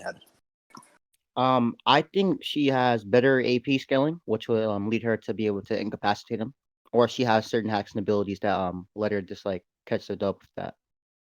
Manhattan? I think she has better AP scaling, which will lead her to be able to incapacitate him, or she has certain hacks and abilities that let her just like catch the dub with that.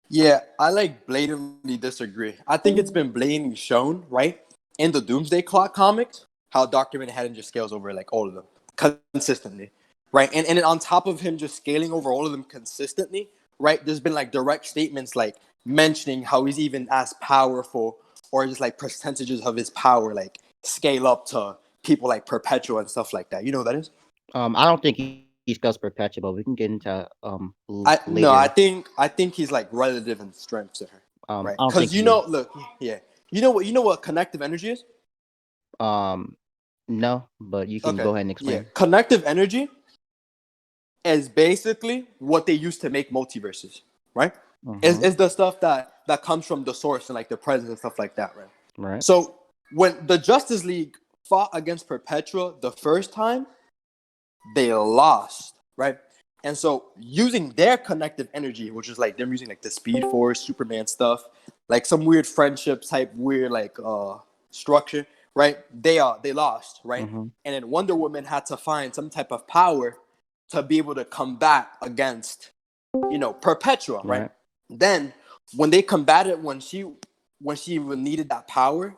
Yeah, I like blatantly disagree. I think it's been blatantly shown, right, in the Doomsday Clock comics, how Dr. Manhattan just scales over like all of them consistently, right? And then on top of him just scaling over all of them consistently, right? There's been like direct statements like mentioning how he's even as powerful or just like percentages of his power like scale up to people like Perpetua and stuff like that. You know what that is? I don't think he scales perpetual, but we can get into I no, later. I think he's like relative in strength to her, right? I don't Because think he is. look, yeah, you know what connective energy is? Um, no, but you can Okay, go ahead and yeah, explain. connective energy is basically what they use to make multiverses, right? Mm-hmm. Is the stuff that comes from the source and like the presence and stuff like that, right? Right. So when the Justice League fought against Perpetua the first time, they lost, right? And so using their connective energy, which is like them using like the Speed Force, Superman stuff, like some weird friendship type, weird like structure, right? They lost, right? Mm-hmm. And then Wonder Woman had to find some type of power to be able to combat against, Perpetua, right? Right. Then when they combated when she needed that power,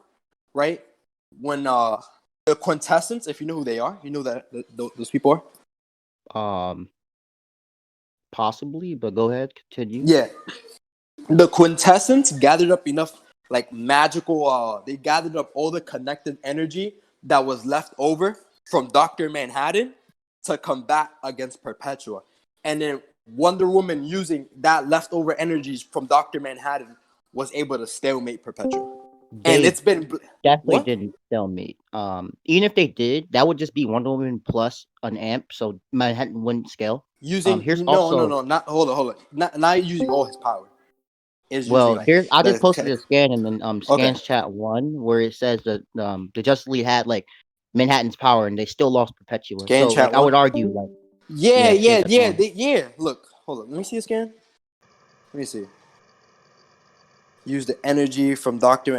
right? When the Quintessence, if you know who they are, you know that those people are. Um, Possibly, but go ahead, continue. Yeah, the Quintessence gathered up enough like magical. They gathered up all the connective energy that was left over from Dr. Manhattan to combat against Perpetua, and then Wonder Woman using that leftover energies from Dr. Manhattan was able to stalemate Perpetua. And They it's been definitely what? didn't stalemate. Even if they did, that would just be Wonder Woman plus an amp, so Manhattan wouldn't scale. Using Here's no, also not hold on, not using all his power. Is using well, like here's I just posted the a scan and then okay. scans chat one where it says that the Justice League had like Manhattan's power and they still lost Perpetua. Scan So like chat I one. would argue like Yeah, yeah, scan yeah, chat yeah, one. yeah. Look, hold on. Let me see a scan. Let me see. Use the energy from Doctor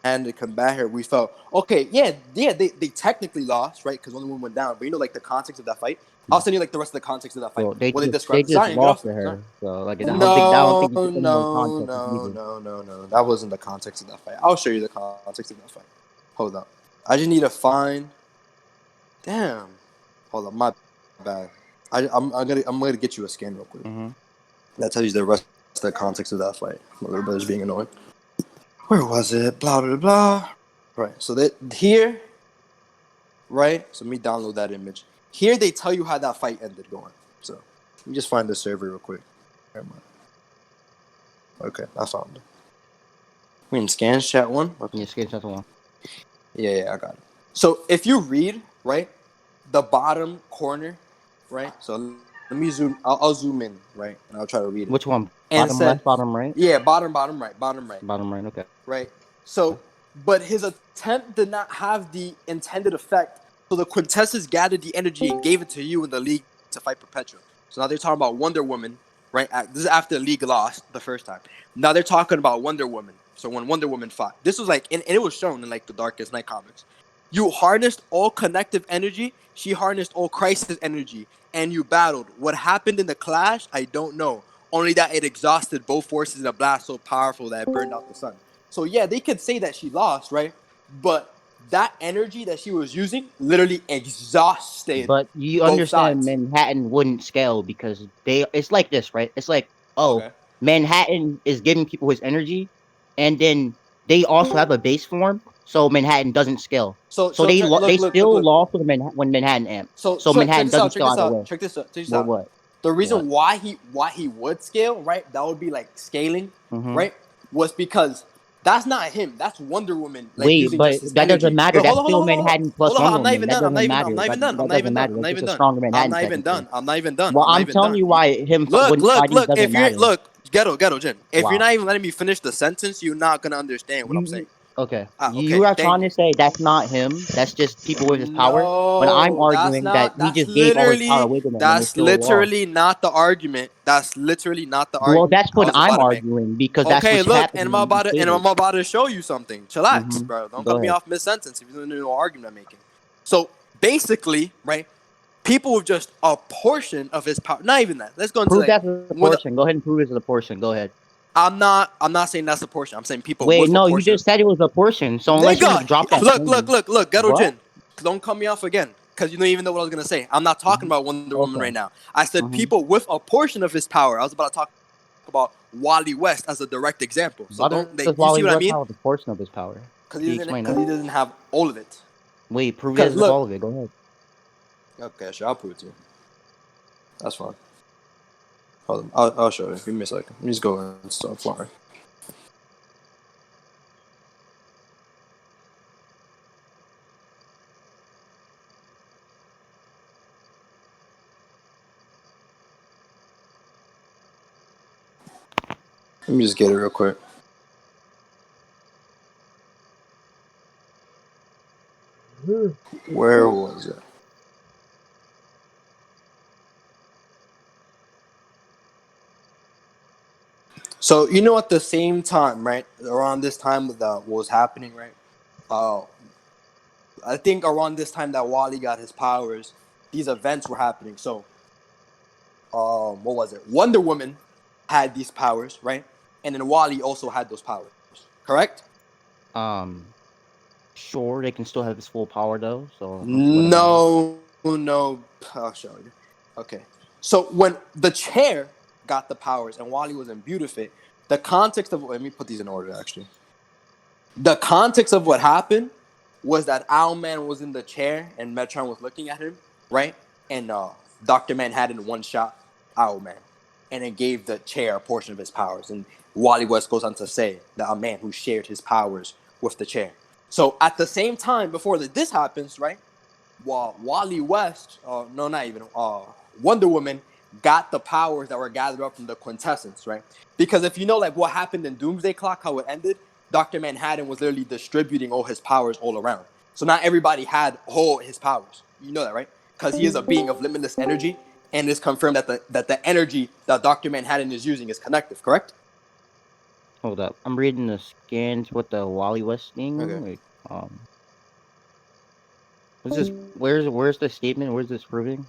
and to combat her. We felt okay. Yeah, yeah. They technically lost, right? Because Wonder Woman went down. But you know, like the context of that fight. I'll send you like the rest of the context of that fight. Well, they What they just described. lost Off. to Zion. her. So like I don't No, think you put them on no, context no, either. no, no, no. That wasn't the context of that fight. I'll show you the context of that fight. Hold up. I just need to find. Damn. Hold up. My bad. I'm gonna get you a scan real quick. Mm-hmm. That tells you the rest of the context of that fight. My little brother's being annoying. Where was it? Blah blah blah. Right. So that here, right? So let me download that image. Here they tell you how that fight ended going. So let me just find the server real quick. Okay, I found it. We in scans chat one. Okay. Yeah, scan chat one. Yeah, I got it. So if you read right, the bottom corner, right? So let me zoom. I'll zoom in, right, and I'll try to read it. Which one? And Bottom said, left, bottom right? yeah, bottom right, Bottom right, okay. right. So, but his attempt did not have the intended effect. So the Quintessence gathered the energy and gave it to you in the league to fight Perpetua. So now they're talking about Wonder Woman, right? This is after the league lost the first time. Now they're talking about Wonder Woman. So when Wonder Woman fought, this was like, and it was shown in like the Darkest Night comics. You harnessed all connective energy. She harnessed all crisis energy, and you battled. What happened in the clash, I don't know. Only that it exhausted both forces in a blast so powerful that it burned out the sun. So yeah, they could say that she lost, right? But that energy that she was using literally exhausted But you both understand sides. Manhattan wouldn't scale because it's like this, right? It's like, oh, Okay. Manhattan is giving people his energy, and then they also have a base form, so Manhattan doesn't scale. So they still Look. lost when Manhattan amped. So So check Manhattan this out. doesn't scale either way. Check this What out. what The what? reason why he would scale, right? That would be like scaling, Mm-hmm. right? Was because that's not him. That's Wonder Woman, like Wait, using but just his that doesn't energy. matter. But That's still Manhattan plus hold on. Wonder I'm not Woman. even That done. doesn't matter. I'm That not even doesn't done. matter. I'm That's not just even a done. stronger I'm Manhattan not even technically. done. I'm not even done. Well, I'm not I'm even telling done. you why him Look, wouldn't look, fighting look. doesn't If you're matter. look, ghetto, Jen. If you're Wow. not even letting me finish the sentence, you're not gonna understand what I'm You saying. Okay. You Okay, are thank trying you. to say that's not him. That's just people with his power. But I'm No, that's arguing that not. he just gave all his power away to them and they That's still lost. literally not the argument. That's literally not the Well, argument that's I what was about I'm to make. arguing because that's Okay, what's look, happening and you and stated. I'm about to show you something. Chillax, Mm-hmm. bro. Don't Go cut me ahead. off mid sentence if you don't know no argument I'm making. So basically, right? People with just a portion of his power. Not even that. Let's go into Prove like that's a when portion. Go ahead and prove it's a portion. Go ahead. I'm not saying that's a portion. I'm saying people Wait, with a no, you portion. just said it was a portion. So unless you want to Nigga, drop that claim, look, Ghetto what? Jin. Don't cut me off again, because you don't even know what I was gonna say. I'm not talking Hmm. about Wonder Woman right Okay. now. I said Mm-hmm. people with a portion of his power. I was about to talk about Wally West as a direct example. So don't Why they? does You see what I Wally mean? West have a portion of his power? Can you explain Because that? he doesn't have all of it. Wait, prove he Because doesn't have look, all of it. Go ahead. okay, sure, I'll prove it to you. That's fine. Hold on, I'll show you. Give me a second. Let me just go and start flying. Let me just get it real quick. Where was it? So you know, at the same time, right around this time with what was happening, right? Uh, I think around this time that Wally got his powers, these events were happening. So, what was it? Wonder Woman had these powers, right? And then Wally also had those powers, correct? Um, sure, they can still have his full power though. So I don't see what it matters. No, I'll show you. Okay. So when the chair got the powers and Wally was imbued with it, the context of let me put these in order actually. The context of what happened was that Owlman was in the chair and Metron was looking at him, right? And Dr. Manhattan one shot Owlman and it gave the chair a portion of his powers. And Wally West goes on to say that a man who shared his powers with the chair. So at the same time, before this happens, right? While Wally West, no, not even Wonder Woman got the powers that were gathered up from the quintessence, right? Because if you know like what happened in Doomsday Clock, how it ended, Dr. Manhattan was literally distributing all his powers all around. So not everybody had all his powers. You know that, right? Because he is a being of limitless energy, and it's confirmed that the energy that Dr. Manhattan is using is connective, correct? Hold up, I'm reading the scans with the Wally West thing. Okay. Like, what's this? Where's the statement? Where's this proving?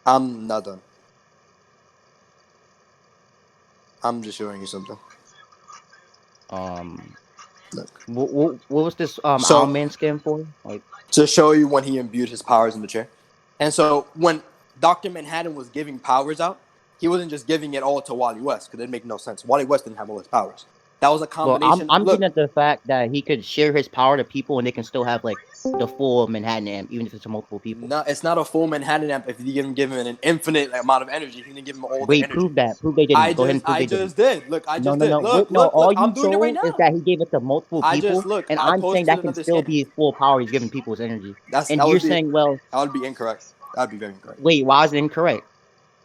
I'm not done. I'm just showing you something. Um, Look. what was this So Owlman scan for? Like, to show you when he imbued his powers in the chair. And so when Dr. Manhattan was giving powers out, he wasn't just giving it all to Wally West because it make no sense. Wally West didn't have all his powers. That was a well, I'm combination. I'm getting Look, at the fact that he could share his power to people and they can still have like the full Manhattan amp, even if it's to multiple people. no, it's not a full Manhattan amp if you didn't give him an infinite amount of energy. He didn't give him all the Wait, energy. prove that. Prove they didn't. Go ahead and prove I they didn't. just did. Look, I No, just no, did. no. What? Look, No, look, all look. you I'm doing it right showed is now. that he gave it to multiple I just people, look. and I I'm saying posted that can another still scan. be his full power. He's giving people his energy, That's and that you're would be saying, well, that would be incorrect. That would be very incorrect. wait, why is it incorrect?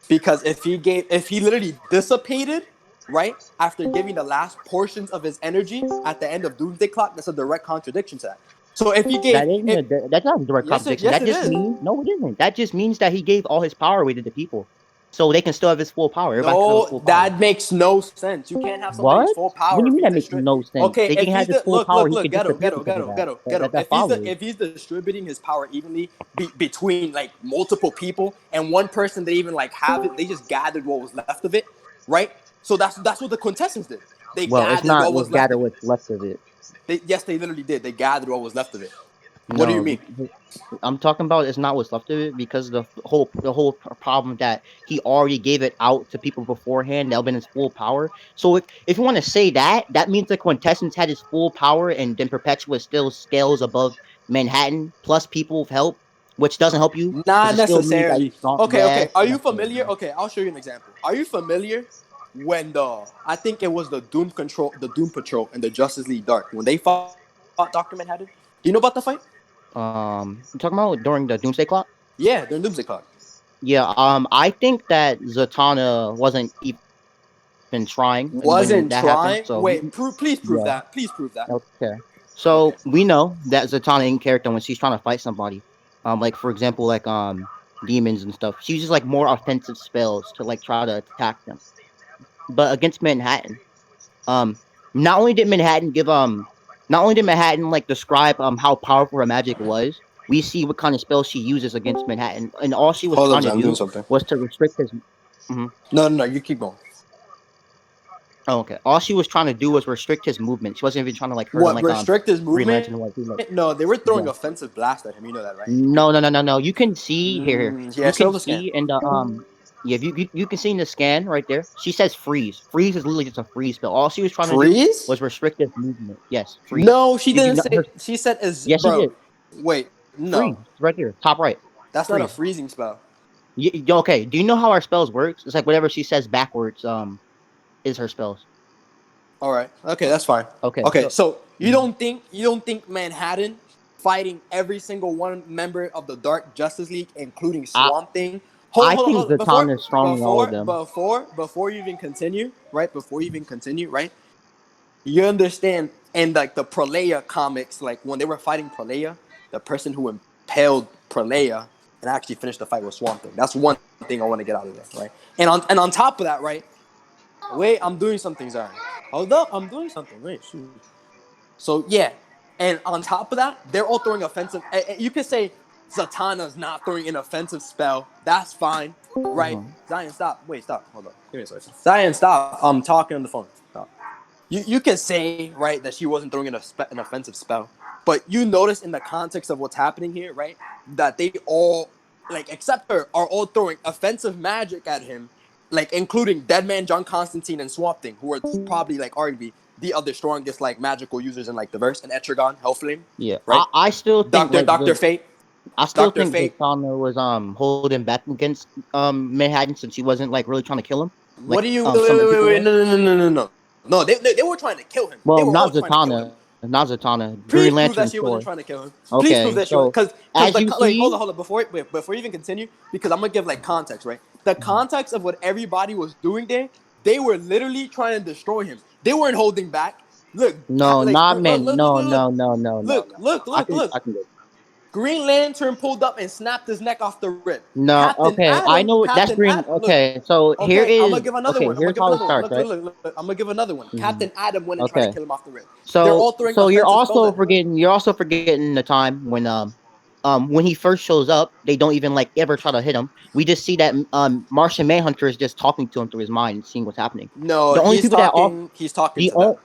Because if he literally dissipated, right, after giving the last portions of his energy at the end of Doomsday Clock, that's a direct contradiction to that. So if he gave if That's not a direct contradiction. yes That it just is. means no, it isn't. That just means that he gave all his power away to the people, so they can still have his full power. Everybody can still have his No, full power. that makes no sense. You can't have somebody's What? full What power do you if mean he's that makes no sense? okay. They can If have he's his full power. He look, could disappear because of ghetto. That follows. If he's distributing his power evenly between like multiple people and one person that even like have it, they just gathered what was left of it, right? So that's what the quintessence did. They Well, it's gathered not what what's was left gather of it. what's left of it. Yes, they literally did. They gathered what was left of it. What do you No, mean? I'm talking about it's not what's left of it because the whole problem that he already gave it out to people beforehand. That'll been his full power. So if you want to say that, that means the quintessence had his full power, and then Perpetua still scales above Manhattan plus people with help, which doesn't help you because Not it still means that necessarily. he's strong. Okay, Yes, okay. Are you yes, yes, familiar? yes. Okay, I'll show you an example. Are you familiar when the I think it was the Doom Patrol, and the Justice League Dark when they fought Doctor Manhattan? Do you know about the fight? I'm talking about during the Doomsday Clock. Yeah, during Doomsday Clock. Yeah, I think that Zatanna wasn't even trying, and when that Wasn't happened, trying. so Wait, please prove yeah, that. Please prove that. okay. So Okay. we know that Zatanna in character when she's trying to fight somebody, like for example, like demons and stuff, she uses like more offensive spells to like try to attack them. But against Manhattan, um, not only did Manhattan give not only did Manhattan like describe how powerful her magic was, we see what kind of spells she uses against Manhattan, and all she was Hold up, trying to Jen, I'm doing do something. was to restrict his. Mhm. No, you keep going. Oh, okay. All she was trying to do was restrict his movement. She wasn't even trying to like hurt him What like restrict his Green movement? Lantern was. He like No, they were throwing yeah. offensive blast at him. You know that, right? No, no, no, no, no. You can see here. Yeah, You show can the scan. see in the yeah. You can see in the scan right there. She says freeze. Freeze is literally just a freeze spell. All she was trying to do Freeze? was restrict his movement. Yes, freeze. No, she Did you didn't know say. her? She said, "Is Yes, she bro." did. Wait, no, Freeze it's right here, top right. that's not a Freeze. freezing spell. Okay. Do you know how our spells works? It's like whatever she says backwards. Is her spells. All right, okay, that's fine. Okay. Okay, So so mhm. you don't think Manhattan fighting every single one member of the Dark Justice League, including I Swamp Thing? I Hold think on. Zatanna is strong in all of them. Before you even continue, right? Before you even continue, right? You understand? And like the Pralaya comics, like when they were fighting Pralaya, the person who impaled Pralaya and actually finished the fight was Swamp Thing. That's one thing I want to get out of there, right? And on top of that, right? Wait, I'm doing something, Zion. Hold up, I'm doing something. Wait, shoot. So yeah, and on top of that, they're all throwing offensive. You could say Zatanna's not throwing an offensive spell. That's fine, right? Mhm. Zion, stop. Wait, stop. Hold up. Give me a second. Zion, stop. I'm talking on the phone. Stop. You can say right that she wasn't throwing an offensive spell, but you notice in the context of what's happening here, right, that they all like except her are all throwing offensive magic at him, like including Deadman, John Constantine, and Swamp Thing, who are probably like arguably the other strongest like magical users in like the verse, and Etrigan, Hellflame, Yeah. right? I still think like Doctor the Fate, I still Doctor think Fate. Zatanna was holding back against Manhattan since he wasn't like really trying to kill him like What do you? some other people Wait, were. no. No, they were trying to kill him. They Well, were all not trying to kill him. Zatanna, not Zatanna. Green Please prove Lantern, that she sure. wasn't trying to kill him. Please prove Okay, that she was so because as the you like see, hold on before you even continue because I'm gonna give like context, right? The context of what everybody was doing there, they were literally trying to destroy him. They weren't holding back. Look, no, like not man, no, no, no, no, no, no. I can go. Green Lantern pulled up and snapped his neck off the rip. No, okay, I know that's Captain green. Adam. Look, Okay, so here okay, I'm is gonna give another okay. one. I'm gonna Here's give how it another one. starts, right? I'm gonna give another one. Hmm. Captain Adam went and tried to Okay, kill him off the rip. They're so all throwing so offensive spells at him. you're also forgetting the time when he first shows up, they don't even like ever try to hit him. We just see that Martian Manhunter is just talking to him through his mind and seeing what's happening. No, The only people that off He's talking the to them.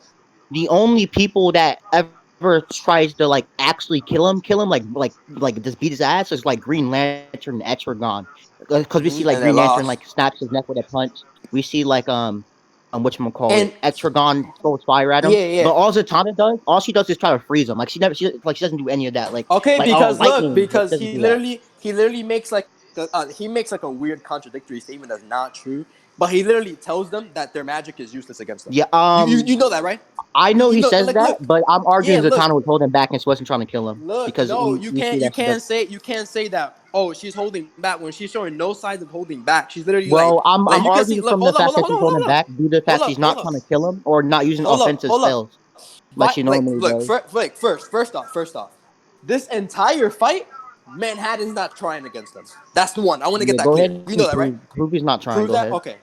the only people that ever tries to like actually kill him like just beat his ass is like Green Lantern and Etrigan, because we see like Green And they Lantern like lost. snaps his neck with a punch. We see like what you call it, And Etrigan throws fire at him. yeah. But all she does is try to freeze him. Like she doesn't do any of that. Okay, Like oh because look, lightning, like she because doesn't do that. he literally makes like he makes like a weird contradictory statement that's not true. But he literally tells them that their magic is useless against them. Yeah, You know that, right? I know You he know, says like that, look, but I'm arguing yeah, look, Zatanna was holding back and she wasn't trying to kill him look. because No, we see that she does. you can't say that. Oh, she's holding back when she's showing no signs of holding back. She's literally Well, like I'm you can see. arguing Look, from the fact that she's holding hold up, back due to the fact she's not trying to kill him or not using offensive hold up. spells like she normally Look, does. first off, this entire fight, Manhattan's not trying against them. That's the one. I want to get Yeah, that go clear. ahead You know and that, right? prove he's not trying. Prove Go that. ahead. Okay.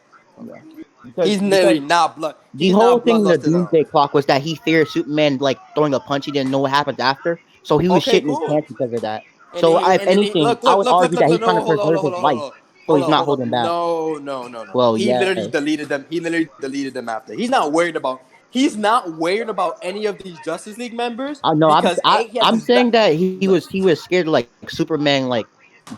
Yeah, He's because literally not blood. the He's whole not thing in the bloodlusted at all. Doomsday Clock was that he feared Superman like throwing a punch. He didn't know what happens after, so he was Okay, shitting his cool. pants because of that. So if And then he anything, I would argue that he's trying no, to preserve his life, so he's not hold holding on. back. No. Well, He yes. literally deleted them. He literally deleted them after. He's not worried about any of these Justice League members I know. because A, he has I'm his back. saying that Look, he was scared of like Superman like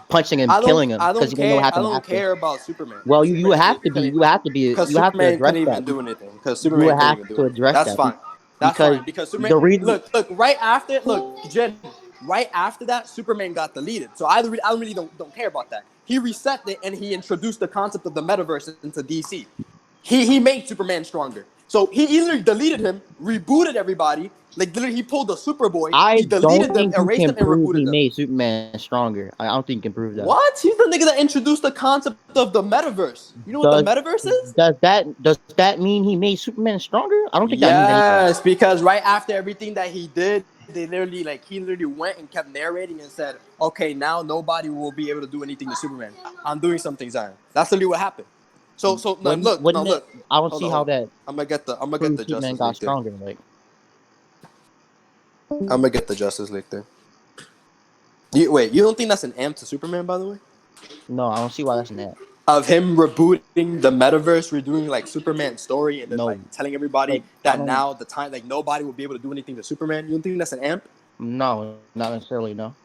punching him, killing him because he didn't know what I happened don't after. care about Superman. Well, you Superman have to be, couldn't you because have to Superman address couldn't that. even do anything. Because You Superman couldn't have even do to anything. address That's that fine. That's because fine. Because Superman the reason. look right after Jen, right after that Superman got deleted. So I really don't care about that. He reset it and he introduced the concept of the metaverse into DC. He made Superman stronger. So he either deleted him, rebooted everybody, like literally he pulled the Superboy, I he don't deleted them, think you erased can them, and prove rebooted he them. made Superman stronger. I don't think you can prove that. What? He's the nigga that introduced the concept of the metaverse. You know what the Does metaverse is? does that mean he made Superman stronger? I don't think that means anything. Yes, because right after everything that he did, they literally like he literally went and kept narrating and said, "Okay, now nobody will be able to do anything to Superman. I'm doing something, Zion." That's literally what happened. So now Wouldn't it? look. I don't Hold see on, how hold on. that I'm gonna get proves the Superman Justice got League there. stronger. Like, I'm gonna get the Justice League there. Wait, you don't think that's an amp to Superman, by the way? no, I don't see why that's an ant. Of him rebooting the metaverse, redoing like Superman's story, and then like No, telling everybody like I that don't. now the time like nobody will be able to do anything to Superman. You don't think that's an amp? No, not necessarily. No,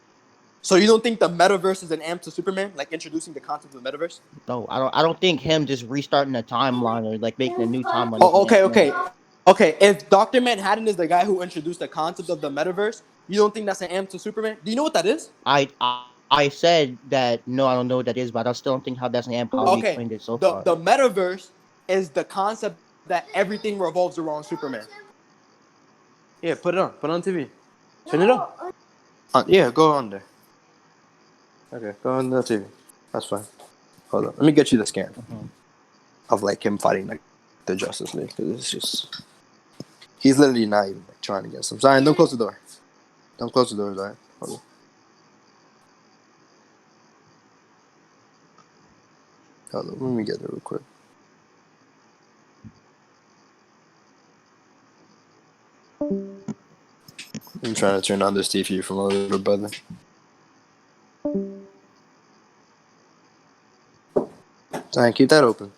So you don't think the metaverse is an amp to Superman, like introducing the concept of the metaverse? no, I don't. I don't think him just restarting the timeline or like making a new timeline is Oh, an ant. okay, No, okay, okay. If Dr. Manhattan is the guy who introduced the concept of the metaverse, you don't think that's an amp to Superman? Do you know what that is? I said that no, I don't know what that is, but I still don't think how that's an amp. How you Okay, explained it so the far. metaverse is the concept that everything revolves around Superman. Yeah, put it on. Put it on TV. Turn it on. Yeah, go on there. Okay, go on the TV. That's fine. Hold on. Let me get you the scan Mhm. of like him fighting like the Justice League because it's just he's literally not even like trying to get some. Zion, don't close the door. Don't close the door, Zion. Hold on. Hold on. Let me get it real quick. I'm trying to turn on this TV from a little brother. Zion, keep that open.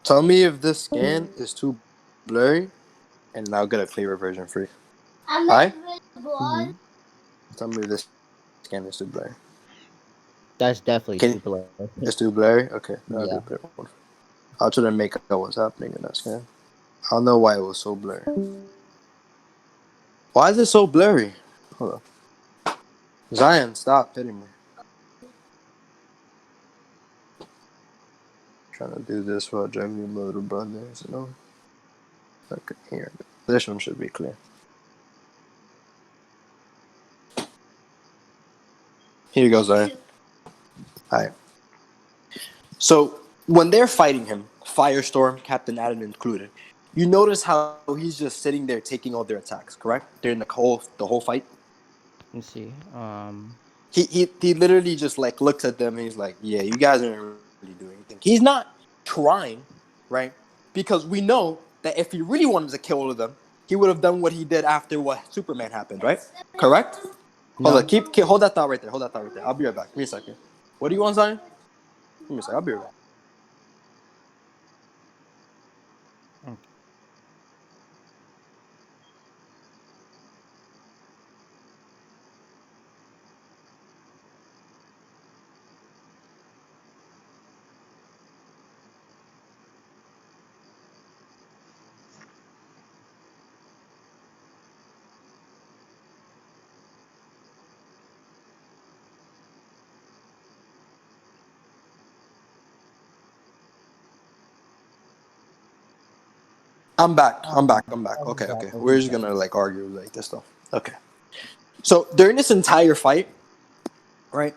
Tell me if this scan is too blurry, and I'll get a clearer version for you. Alright? Mhm. Tell me if this scan is too blurry. That's definitely Can too blurry. it's too blurry? Okay, I'll do Yeah. a better one. I'll try to make out what's happening in that scan. I don't know why it was so blurry. Why is it so blurry? Hold on. Zion, stop hitting me. Trying to do this while driving your little brothers, you know? Okay, here. This one should be clear. Here you go, Zion. Alright. So when they're fighting him, Firestorm, Captain Adam included, you notice how he's just sitting there taking all their attacks, correct? During the whole fight. Let's see. He literally just like looks at them and he's like, "Yeah, you guys aren't really doing anything." He's not trying, right? Because we know that if he really wanted to kill all of them, he would have done what he did after what Superman happened, right? Correct? Hold on, No. keep hold that thought right there. Hold that thought right there. I'll be right back. Give me a second. What do you want, Zion? Give me a second. I'll be right back. Okay. I'm back. I'm back. I'm back. I'll be Okay, back. okay. I'll We're be just back. gonna like argue like this stuff. Okay. So during this entire fight, right?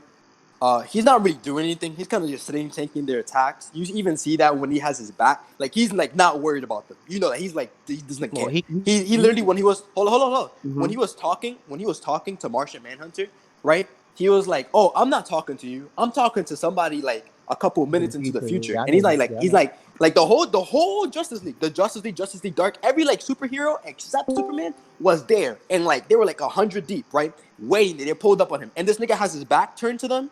He's not really doing anything. He's kind of just sitting, taking their attacks. You even see that when he has his back, like he's like not worried about them. You know that he's like he doesn't Well, care. He literally when he was hold on. mhm. When he was talking to Martian Manhunter, right? He was like, "Oh, I'm not talking to you. I'm talking to somebody like a couple To the minutes into the future. future." Yeah, I And know. he's like, Yeah, I he's know. like the whole Justice League, the Justice League Dark, every like superhero except Superman was there, and like they were like 100 deep, right? Waiting, they pulled up on him, and this nigga has his back turned to them,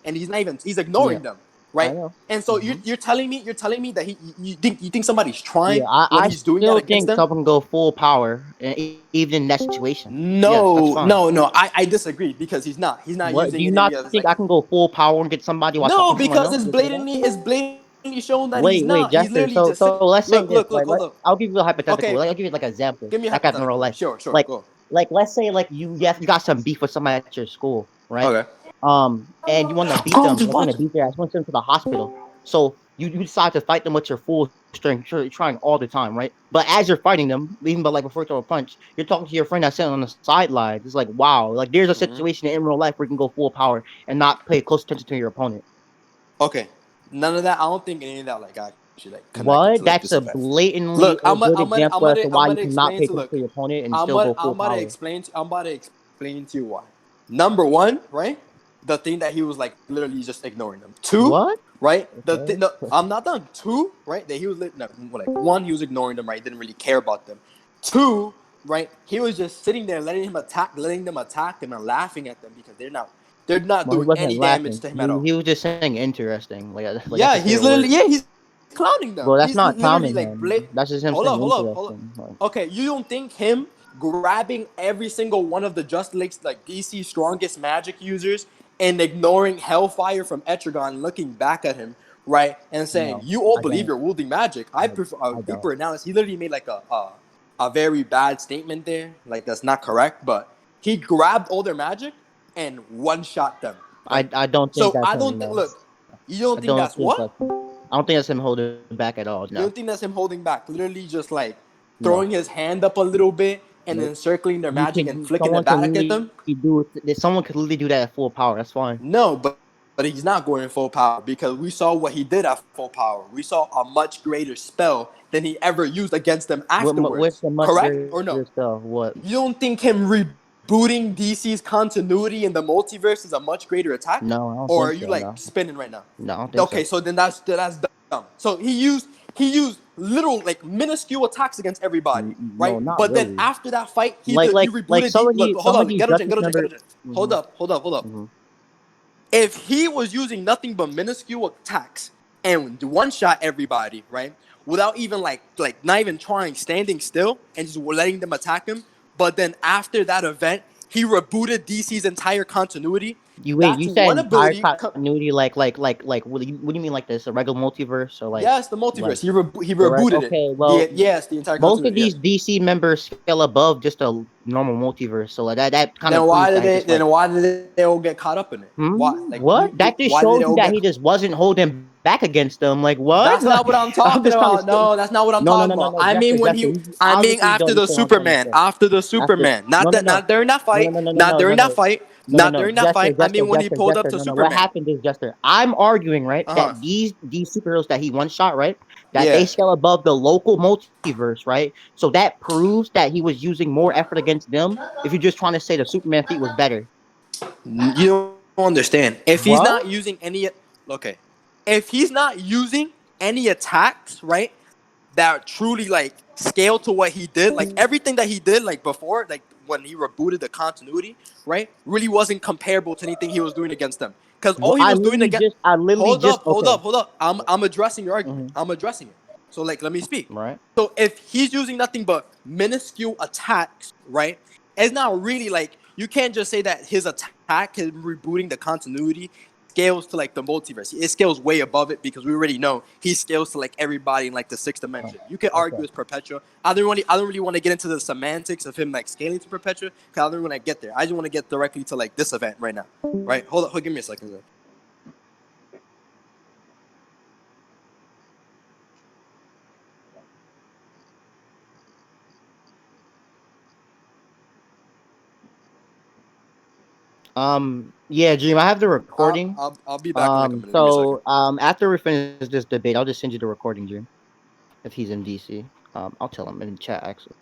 and he's not even he's ignoring them, Yeah, right? I know. And so Hmm. you're telling me that you think somebody's trying Yeah, when I he's doing that still against think them? someone can go full power, even in that situation. Yes, that's No, fine. no, no. I disagree because he's not What do using you any not of his think like I can go full power and get somebody while no talking to someone because else? Just like that? it's blatantly shown that he's not. He's Wait, literally just Jester. sitting. So let's say Look, this, hold right? up. I'll give you a hypothetical. Okay, Like, I'll give you like an example. give me a Like, I have in real hypothetical. life. Sure, Like, go. let's say like you got some beef with somebody at your school, right? Okay. And you want to beat Calm, them. just You want to watch. beat their ass. You want to send them to the hospital. So you decide to fight them with your full strength. You're trying all the time, right? But as you're fighting them, even but like before you throw a punch, you're talking to your friend that's sitting on the sidelines. It's like, wow, like there's a Mm-hmm. situation in real life where you can go full power and not pay close attention to your opponent. Okay. None of that. I don't think any of that like actually like connected What? to like That's this a event. blatantly Look, a good example as to I'm why you gonna cannot explain pay to attention look. to your opponent and still go full power. I'm about to explain to you why. Number one, right? The thing that he was like literally just ignoring them. Two, What? right? Okay. No, I'm not done. Two, right? That he was no, like one, he was ignoring them, right? Didn't really care about them. Two, right? He was just sitting there letting them attack him and laughing at them because they're not Well, he doing wasn't any damage laughing. to him at He all. was just saying interesting. Like that's Yeah, his he's favorite literally word. he's clowning them. Bro, He's that's not literally like clowning him. That's just him saying hold up. interesting. Like, Okay, you don't think him grabbing every single one of the Just League's like DC strongest magic users and ignoring Hellfire from Etrigan, looking back at him, right, and saying, no, "You all I believe don't. you're wielding magic. I prefer a I don't. deeper analysis." He literally made like a very bad statement there, like that's not correct, but he grabbed all their magic and one shot them, right? I don't think So that's I him. don't think. No, Look, you don't I think don't that's think what? that's him. I don't think that's him holding back at all. You No, don't think that's him holding back? Literally just like no, throwing his hand up a little bit and nope. then circling their You magic can. and flicking Someone it can back at literally them? do. Someone could literally do that at full power. That's fine. No, but he's not going full power because we saw what he did at full power. We saw a much greater spell than he ever used against them What's afterwards. the much Correct greater or no? stuff? What? You don't think him rebooting DC's continuity in the multiverse is a much greater attack? No, I don't Or are think you so. like No, spinning right now? no, I don't think Okay, so. so then that's dumb. So he used little like minuscule attacks against everybody, No, right? not But then really. after that fight, he Like rebooted the look. Hold some of on, these Garogen, justice Garogen, members. Garogen. Hmm. Hold up. Hmm. If he was using nothing but minuscule attacks and one shot everybody, right, without even like not even trying, standing still and just letting them attack him, but then after that event, he rebooted DC's entire continuity. You wait. That's You said one entire ability. continuity, What do you mean like this? A regular multiverse or Yes, the like multiverse. He the right? rebooted it. Okay. Well, Yes, the entire most of continuity. these Yes. DC members scale above just a normal multiverse, so like that kind of Then proves why did that they? just like Then why did they all get caught up in it? Why? Like what? That just why did shows they you all that get? he just wasn't holding back against them. Like what? That's not what I'm I'm talking just kind of about. No, that's not what I'm talking about. no, I mean when Jester. he You I mean obviously don't after the understand what I'm trying to Superman. say. After the After Superman. Not that no not during that fight. Not during that fight. Not during that fight. I mean when he pulled up to No. What Superman. happened is Jester. I'm arguing, right, Uh-huh. that these superheroes that he one shot, right, that they Yeah. scale above the local multiverse, right? So that proves that he was using more effort against them. If you're just trying to say the Superman feat was better. You don't understand. If he's What? not using any okay. If he's not using any attacks, right? That truly like scale to what he did, like everything that he did like before, like when he rebooted the continuity, right? Really wasn't comparable to anything he was doing against them. Because all he was doing against I literally just okay. hold up. I'm addressing your argument. Hmm. I'm addressing it. So like let me speak. Right. So if he's using nothing but minuscule attacks, right? It's not really like you can't just say that his attack, him rebooting the continuity, scales to like the multiverse. It scales way above it because we already know he scales to like everybody in like the sixth dimension. You can argue Okay. it's Perpetua. I don't really want to get into the semantics of him like scaling to Perpetua because I don't want to get there. I just want to get directly to like this event right now. Right? Hold on, give me a second. Yeah, Dream, I have the recording. I'll be back in like a minute. Give me a second. After we finish this debate, I'll just send you the recording, Dream, if he's in DC. I'll tell him in chat actually.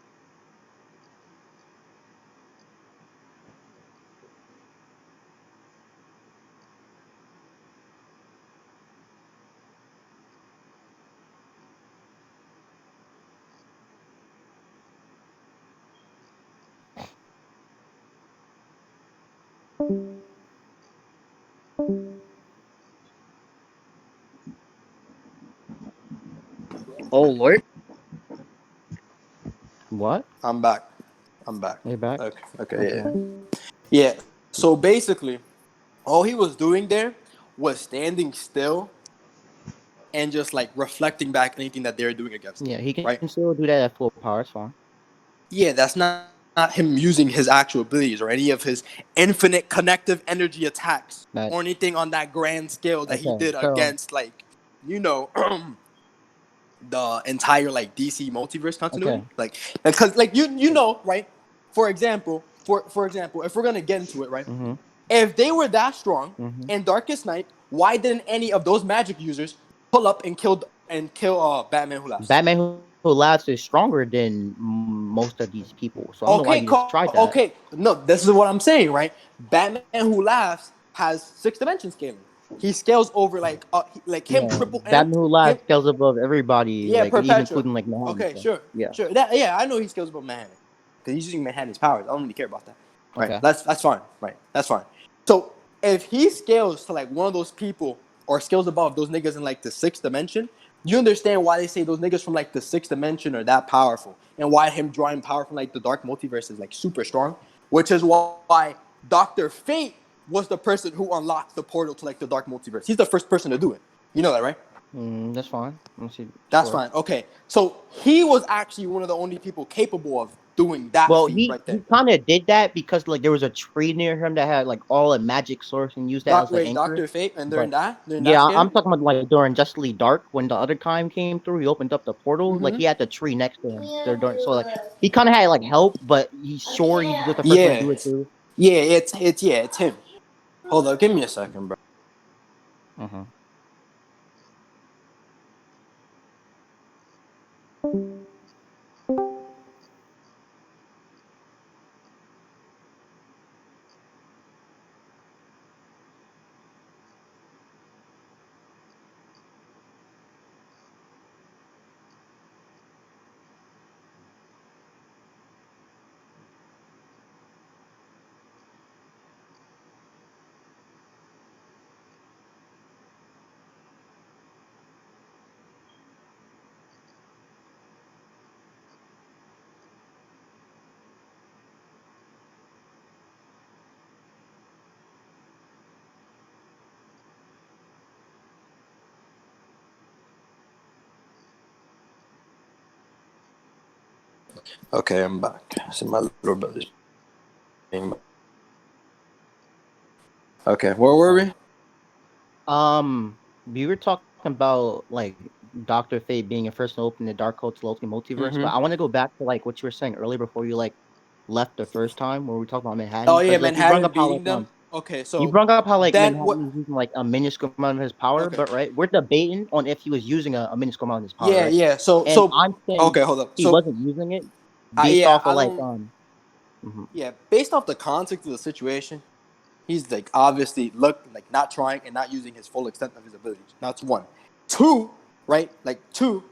Oh Lord. What? I'm back. I'm back. Are you back? Okay. Okay. Okay. Yeah. So basically, all he was doing there was standing still and just like reflecting back anything that they're doing against him. Yeah, he can Right? still do that at full power. It's fine. Yeah, that's not him using his actual abilities or any of his infinite connective energy attacks But or anything on that grand scale that he okay, did so against like, you know, the entire like DC multiverse okay. continuity. Like because like you know, right? For example, if we're gonna get into it, right? Mm-hmm. If they were that strong Mm-hmm. in Darkest Night, why didn't any of those magic users pull up and kill and kill Batman Who Laughs. Batman Who Laughs is stronger than most of these people, so I don't know why you just tried that. Okay. No, this is what I'm saying, right? Batman Who Laughs has 6 dimension scaling. He scales over like him Yeah, triple M Batman Who him. Laughs scales above everybody, Yeah, like even Perpetua. including like Manhattan. Okay, So sure, yeah, sure. That yeah, I know he scales above Manhattan because he's using Manhattan's powers. I don't really care about that. Right. okay. That's fine. Right. That's fine. So if he scales to like one of those people or scales above those niggas in like the 6th dimension, you understand why they say those niggas from like the 6th dimension are that powerful and why him drawing power from like the dark multiverse is like super strong, which is why Dr. Fate was the person who unlocked the portal to like the dark multiverse. He's the first person to do it. You know that, right? That's fine. Let's see. That's Sure. fine. Okay. So he was actually one of the only people capable of doing that Well, feat he right there. he kind of did that because like there was a tree near him that had like all a magic source and used that as the Wait, anchor. Dr. Fate, and But during that yeah, I'm scaling? talking about like during Justly Dark when the other time came through, he opened up the portal. Like Mm-hmm. he had the tree next to him. There during, so like he kind of had like help, but he's sure he was the first one to Yeah. do it too. Yeah, it's him. Hold up, give me a second, bro. Uh-huh. Okay, I'm back. See my little brother's being. Okay, where That's were fine. we? We were talking about like Doctor Fate being a first to open the Dark Code to the Ultimate Multiverse, but Mm-hmm. I want to go back to like what you were saying earlier before you like left the first time where we talked about Manhattan Oh yeah, because like you brought Manhattan up how beating them. Okay, you so brought up how like then Manhattan what? was using like a minuscule amount of his power, Okay. but right, we're debating on if he was using a minuscule amount of his power, Yeah, right? yeah. And I'm saying Okay, hold up. he wasn't using it based Yeah, off of I like don't. mhm. Yeah, based off the context of the situation, he's like obviously like not trying and not using his full extent of his abilities. That's one. Two, right? Like two.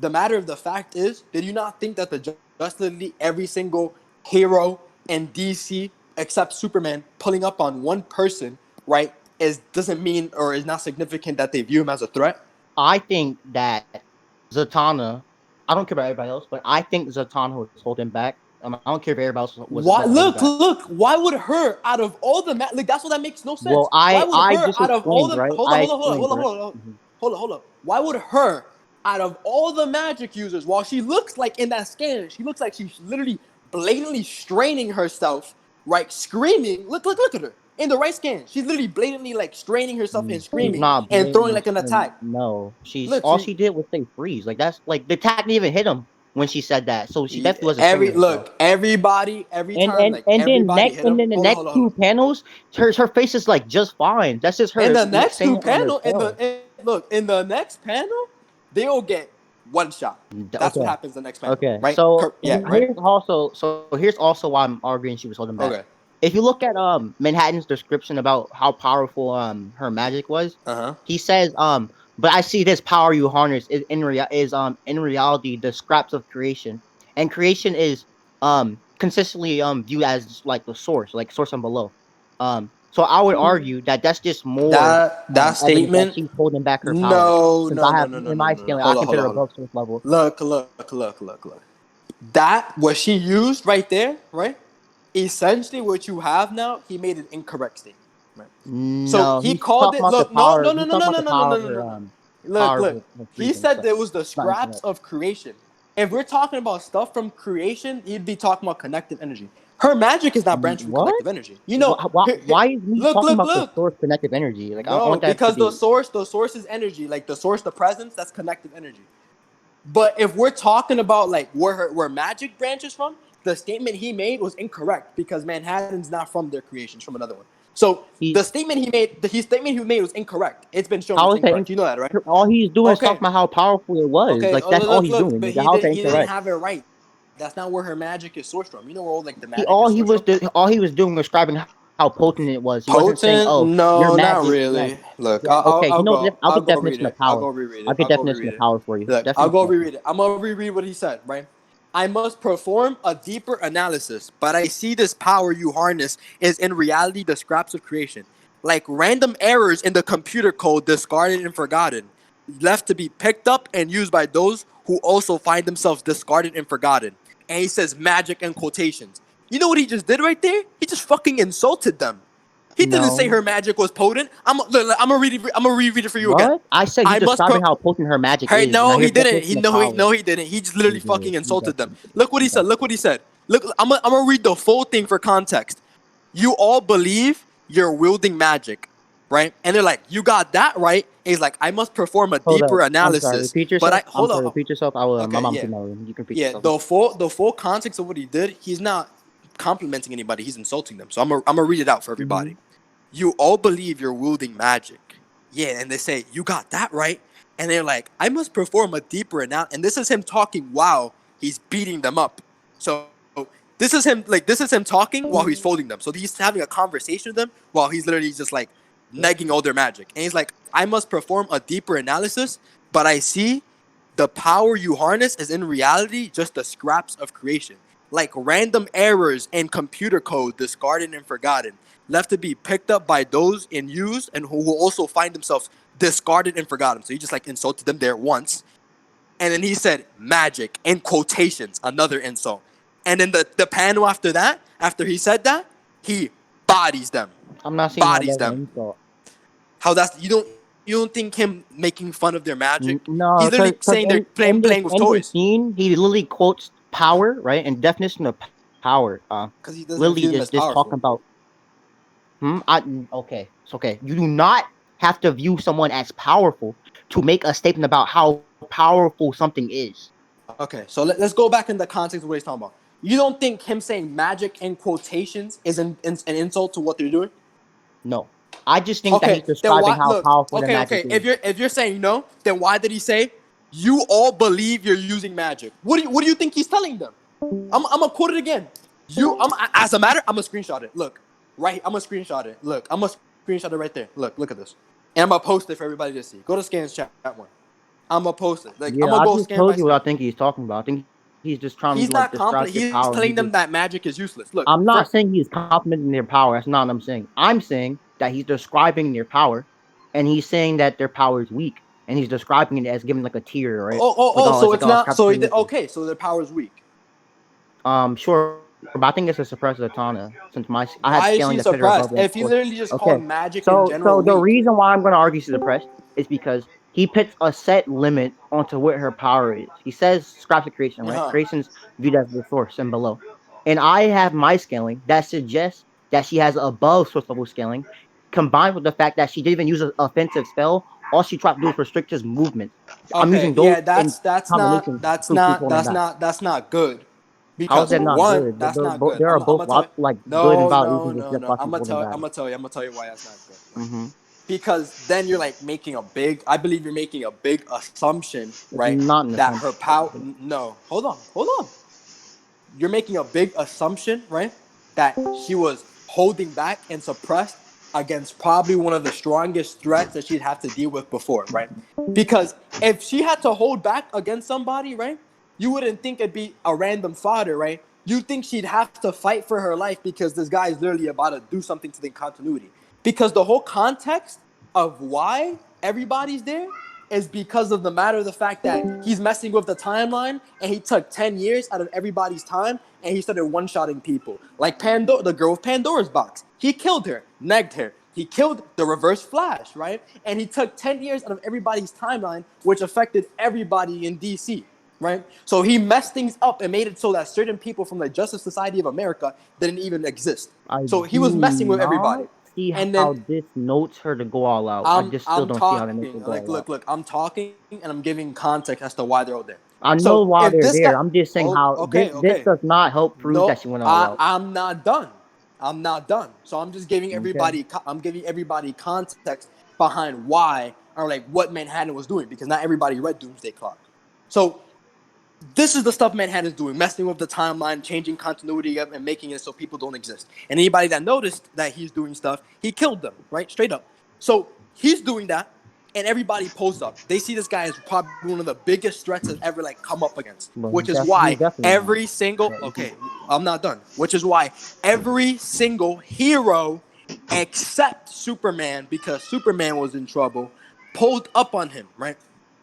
The matter of the fact is, did you not think that the Justice League, every single hero in DC except Superman, pulling up on one person, right, is doesn't mean or is not significant that they view him as a threat? I think that Zatanna, I don't care about everybody else, but I think Zatanna was holding back. I don't care if everybody else Why? wasn't holding Look, back. look. Why would her out of all the like? That's what that makes no sense. Well, Why would I her just out of all explained, the right? hold on, I hold on, hold on, explained, hold on, right? hold on, Mhm. hold on, hold on. Why would her out of all the magic users, while she looks like in that scan, she looks like she's literally blatantly straining herself, right? Screaming. Look at her in the right scan. She's literally blatantly like straining herself and She's screaming not and throwing blatantly like an screaming. attack. No, she's Look, all she did was say freeze. Like that's like the attack didn't even hit him when she said that. So she definitely wasn't screaming herself. everybody every time like everybody hit And him. then the Hold on, next hold on, hold on. two panels, her face is like just fine. That's just In her the next saying two it on her panel, cell. in the next panel, they'll get one shot. That's what Okay. happens the next panel, Okay, right? so Yeah, right. here's also why I'm arguing she was holding back. Okay. If you look at Manhattan's description about how powerful her magic was, Uh huh. he says but I see this power you harness is in reality the scraps of creation, and creation is consistently viewed as like the source, like source and below. So I would argue that that's just more That evidence that statement. she's holding back her power No, since no, I no, have no, no, in no, my no. scaling I Hold on, can put hold on, her hold on. above source level. Look. That what she used right there, right? Essentially, what you have now, he made an incorrect statement. Right. So No, he he's called talking it. about the Look, no, power. no, no, He's no, talking no, about no, the no, no, power no, of no, her no, no. Look. of He freezing. said So there was the it's not scraps incorrect. of creation. If we're talking about stuff from creation, he'd be talking about connective energy. Her magic is not branched from What? collective energy. You know, Why is me look, talking look, about the look. source connective energy? Like I No, want that to because be the source is energy. Like the source, the presence, that's connective energy. But if we're talking about like where magic branches from, the statement he made was incorrect because Manhattan's not from their creations, from another one. So He the statement he made, his statement he made was incorrect. It's been shown how it's is that? incorrect. You know that, right? All he's doing is talking Okay, about how powerful it was. okay. Like Oh, that's all look, he's look. doing. But Like, how is that he didn't incorrect? have it right. That's not where her magic is sourced from. You know where all like the He magic is sourced from? all he was doing was describing how potent it was. He wasn't saying, Potent? "Oh, your No, not magic." Yeah, really. Look, yeah. Okay, you know, I'll I'll get go read definition of it. I'll power. go reread I'll it. get I'll go definition reread of it. power for you. Look, I'll go Definition of power. reread it. I'm gonna reread what he said. Right. I must perform a deeper analysis, but I see this power you harness is in reality the scraps of creation, like random errors in the computer code discarded and forgotten, left to be picked up and used by those who also find themselves discarded and forgotten. And he says magic and quotations. You know what he just did right there? He just fucking insulted them. He didn't say No, her magic was potent. I'm gonna read it. I'm gonna reread it for you again. what I said? He's I must describing pro- how potent her magic Hey, is. Now no, he here's the didn't. definition of power. No, he didn't. He just literally He did. fucking He insulted them. definitely did. Look what He he said. definitely Look what he said. Look, I'm gonna read the full thing for context. You all believe you're wielding magic, right? And they're like, you got that right. And he's like, I must perform a hold up. deeper I'm sorry. analysis. Repeat But yourself. I I'm hold sorry. up. Repeat yourself. I will. My Okay, mom's yeah, in my room. You can repeat yeah. yourself. The full context of what he did. He's not complimenting anybody. He's insulting them. So I'm gonna read it out for Hmm. everybody. You all believe you're wielding magic. Yeah, and they say, you got that right. And they're like, I must perform a deeper analysis. And this is him talking while he's beating them up. So this is him talking while he's folding them. So he's having a conversation with them while he's literally just like negging all their magic. And he's like, I must perform a deeper analysis, but I see the power you harness is in reality just the scraps of creation, like random errors in computer code discarded and forgotten, left to be picked up by those in use and who will also find themselves discarded and forgotten. So he just like insulted them there once. And then he said magic in quotations, another insult. And then the panel after that, after he said that, he bodies them. I'm not seeing how Bodies that's an them. insult. How that's you don't think him making fun of their magic? He's No, literally because saying they're playing with in this toys. scene, he literally quotes power, right? And definition of power. Because he doesn't Literally view them just as talking powerful. about. Okay, it's okay. You do not have to view someone as powerful to make a statement about how powerful something is. Okay, so let's go back in the context of what he's talking about. You don't think him saying magic in quotations is an insult to what they're doing? No, I just think that Okay, he's then describing why? how Look, powerful the okay, magic okay. is. If you're saying no, then why did he say you all believe you're using magic? What do you think he's telling them? I'm gonna quote it again. As a matter, I'm gonna screenshot it. Look, right. I'm gonna screenshot it. Look, I'm gonna screenshot it right there. Look at this. And I'm gonna post it for everybody to see. Go to Scans chat one. I'm gonna post it. Like I'm Yeah, gonna I go just scan by told you what scan. I think he's talking about. I think he's just trying to like He's not describe their compliment. power. He's He telling just them that magic is useless. Look, I'm not for saying he's complimenting their power. That's not what I'm saying. I'm saying that he's describing their power, and he's saying that their power is weak, and he's describing it as giving like a tier, right? It's so like it's a not. scrap creation. Okay. So their power is weak. Sure, but I think it's a suppressed Zatanna since I had scaling that Why put is her she above rank suppressed? force. If he's literally just Okay, calling magic in so general the weak. reason why I'm going to argue she's suppressed is because he puts a set limit onto what her power is. He says scraps of creation, Uh right? huh. Creation's viewed as the source and below. And I have my scaling that suggests that she has above source level scaling, combined with the fact that she didn't even use an offensive spell. All she tried to do is restrict his movement. I'm Okay. using those Yeah. in combination to prove she's holding back. That's not good. How is Because that for not one, good? that's not good. There are I'm both gonna tell you. lots like good and No, valid no, reasons to no, suggest no. why she's holding back. I'm gonna tell you why that's not good. Right? Mm-hmm. Because then you're like making a big. I believe you're making a big assumption, It's right? not an That assumption. her power. No, hold on. You're making a big assumption, right? That she was holding back and suppressed against probably one of the strongest threats that she'd have to deal with before, right? Because if she had to hold back against somebody, right, you wouldn't think it'd be a random fodder, right? You think she'd have to fight for her life because this guy is literally about to do something to the continuity. Because the whole context of why everybody's there is because of the matter of the fact that he's messing with the timeline and he took 10 years out of everybody's time and he started one-shotting people. Like Pandora, the girl with Pandora's box. He killed her, negged her. He killed the Reverse Flash, right? And he took 10 years out of everybody's timeline, which affected everybody in DC, right? So he messed things up and made it so that certain people from the Justice Society of America didn't even exist. I So he was do messing with everybody. not see And how then this notes her to go all out. I just still I'm don't see how that makes her talking. go Like, all out. look, I'm talking and I'm giving context as to why they're all there. I know So why if they're this guy, there. I'm just saying hold, how this okay, does not help prove that no, she went all out. I'm not done. I'm not done. So I'm just giving Okay. everybody. I'm giving everybody context behind why or like what Manhattan was doing because not everybody read Doomsday Clock. So this is the stuff Manhattan's doing, messing with the timeline, changing continuity up, and making it so people don't exist. And anybody that noticed that he's doing stuff, he killed them, right? Straight up. So he's doing that, and everybody pulls up. They see this guy as probably one of the biggest threats that's ever like come up against, Well, which is he's why definitely not. every single But okay, I'm not done. Which is why every single hero except Superman, because Superman was in trouble, pulled up on him, right?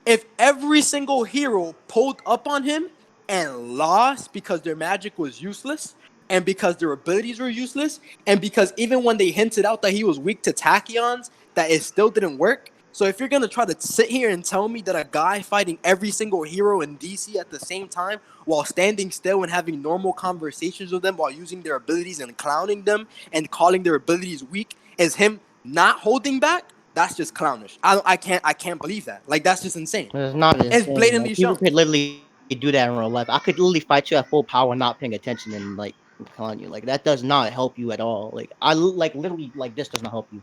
If every single hero pulled up on him and lost because their magic was useless and because their abilities were useless and because even when they hinted out that he was weak to tachyons, that it still didn't work. So if you're gonna try to sit here and tell me that a guy fighting every single hero in DC at the same time while standing still and having normal conversations with them while using their abilities and clowning them and calling their abilities weak is him not holding back, that's just clownish. I can't believe that. Like that's just insane. it's not It's insane. blatantly Like people shown. could literally do that in real life. I could literally fight you at full power, not paying attention, and like I'm telling you, like that does not help you at all. Like like literally like this does not help you.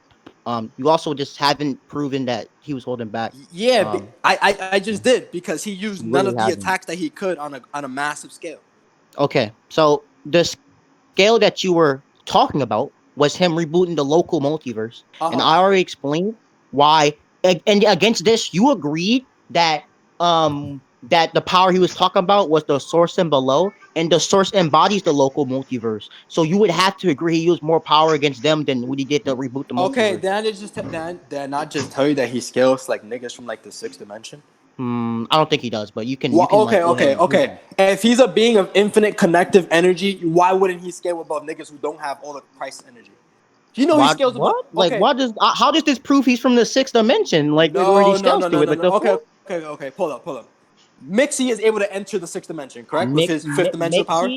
You also just haven't proven that he was holding back. Yeah, I You just did because he used none really of the haven't. attacks that he could on a massive scale. Okay, so the scale that you were talking about was him rebooting the local multiverse, and Uh I huh. already explained why. And against this, you agreed that that the power he was talking about was the source and below, and the source embodies the local multiverse. So you would have to agree he used more power against them than what he did to reboot the Okay, multiverse. did I not just tell you that he scales like niggas from like the sixth dimension? I don't think he does, but you Well, can like okay, go ahead okay, and prove okay. that. If he's a being of infinite connective energy, why wouldn't he scale above niggas who don't have all the Christ energy? You know he Why? scales above. What? Like, Okay, what does? How does this prove he's from the sixth dimension? Like where he no, no, scales no, to no, it? no, Like no. the Okay, fuck? okay, okay. Pull up, pull up. Mixie is able to enter the sixth dimension, correct? With his fifth dimensional power.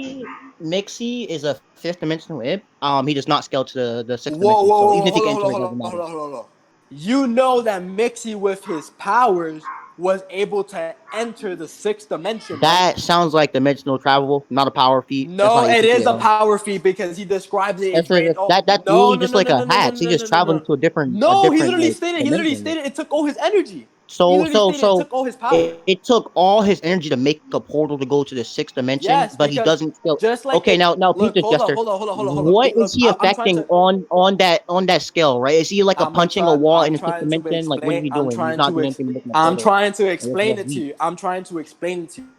Mixie is a fifth dimensional imp. He does not scale to the sixth Whoa, dimension. whoa, So whoa, even whoa, if he hold can on, hold enter, on, it hold on, doesn't hold matter. on, hold on, hold on. You know that Mixie with his powers was able to enter the sixth dimension, right? That sounds like dimensional travel, not a power feat. That's No, not it APT is at a all. power feat because he describes it. It drained. Oh That's no, literally no, just no, like no, a no, no, no, hatch. He no, just no, no, traveled no. into a No, he different literally like stated. He literally dimension. stated it took all his energy. He So literally so stated it so took all his power. it took all his energy to make a portal to go to the sixth dimension, Yes, but he because doesn't still. just like Okay, it. now peep Look, this, hold on, Jester. hold on, hold on, hold on, hold on. What is Look, he I'm trying affecting to. on that scale? Right? Is he like a punching a wall I'm in the sixth trying to dimension? Like what is explain. he doing? He's not doing anything to make a I'm portal. trying to Like, explain that's it to weak. you. I'm trying to explain it to you.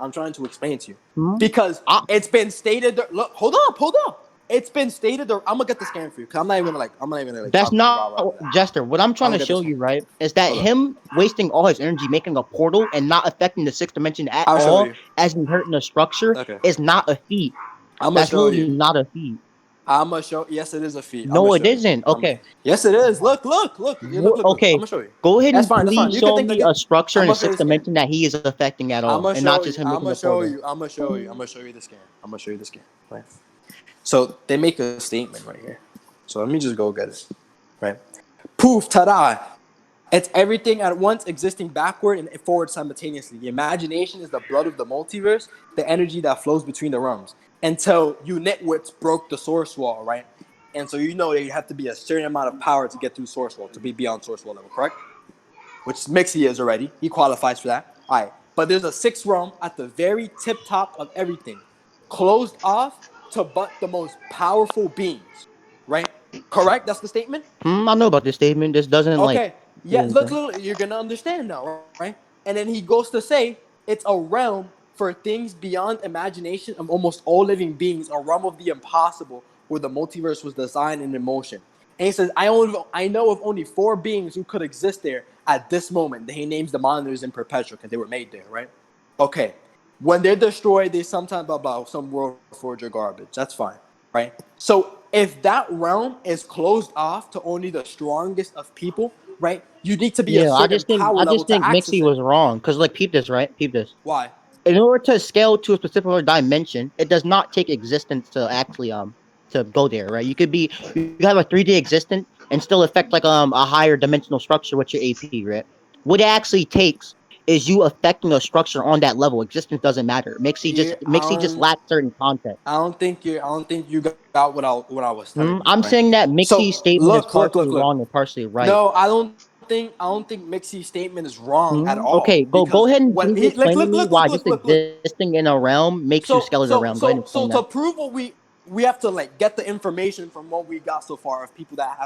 I'm trying to explain it to you Hmm? because I, it's been stated. Look, hold up, hold up. It's been stated. I'm gonna get the scan for you because I'm not even gonna like that's talk not rah rah to that. Jester. What I'm trying I'm to gonna get show this you, one. right, is that Hold up. him wasting all his energy making a portal and not affecting the sixth dimension at I'll show all, you. as in hurting the structure, Okay. is not a feat. I'm gonna That's show literally you. not a feat. I'm gonna show. Yes, it is a feat. I'm gonna No, it show you. isn't. Okay. Yes, it is. Look, look, look. Yeah, look, look, look. I'm Okay. gonna show you. Go ahead That's and fine. That's fine. please You can show think me again. a structure I'm in the gonna show you sixth the scan. dimension that he is affecting at I'm all, gonna and not show just you. him I'm making gonna a show portal. you. I'm gonna show you. I'm gonna show you the scan. I'm gonna show you the scan. Right. So they make a statement right here. So let me just go get it. Right. Poof, ta-da. It's everything at once existing backward and forward simultaneously. The imagination is the blood of the multiverse, the energy that flows between the realms. Until you nitwits broke the source wall, right? And so you know that you have to be a certain amount of power to get through source wall, to be beyond source wall level, correct? Which Mixie is already. He qualifies for that. All right. But there's a sixth realm at the very tip top of everything, closed off to but the most powerful beings, right? Correct? That's the statement? I know about this statement. This doesn't like Okay. do Yeah, look, anything. look, you're gonna understand now, right? And then he goes to say it's a realm for things beyond imagination of almost all living beings, a realm of the impossible where the multiverse was designed and in motion. And he says, I know of only four beings who could exist there at this moment. He names the monitors in Perpetua because they were made there, right? Okay. When they're destroyed, they sometimes blah blah some world forger garbage. That's fine, right? So if that realm is closed off to only the strongest of people, right? You need to be a Yeah, certain power I level just to think access Mixie it. was wrong because like peep this right, peep this. Why? In order to scale to a specific dimension, it does not take existence to actually to go there, right? You can have a 3D existence and still affect like a higher dimensional structure with your AP, right? What it actually takes is you affecting a structure on that level. Existence doesn't matter. Yeah, Mixie just lacks certain context. I don't think you got what I was telling you, right? I'm saying that So Mixie's statement look, is Clark, look, partially look. wrong and partially right. No, I don't think Mixie's statement is wrong at all Okay, because go ahead and when finish he explaining to me why just look. existing in a realm makes you skeleton realm. Go ahead and explain So that. to prove what we have to like get the information from what we got so far of people that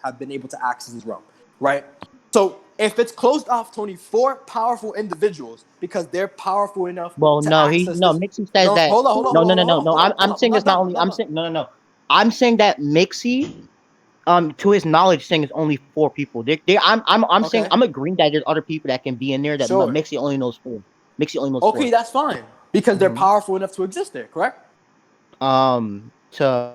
have been able to access this realm, right? So if it's closed off to only four powerful individuals because they're powerful enough Well, to no, access no. this. Mixie says No, that. No. I'm I'm saying not it's not done. only. I'm saying no. I'm saying that Mixie, to his knowledge, saying it's only four people. I'm saying I'm Okay, agreeing that there's other people that can be in there that sure. Mixie only knows four. Mixie only knows Okay, four. that's fine because they're hmm powerful enough to exist there, correct? To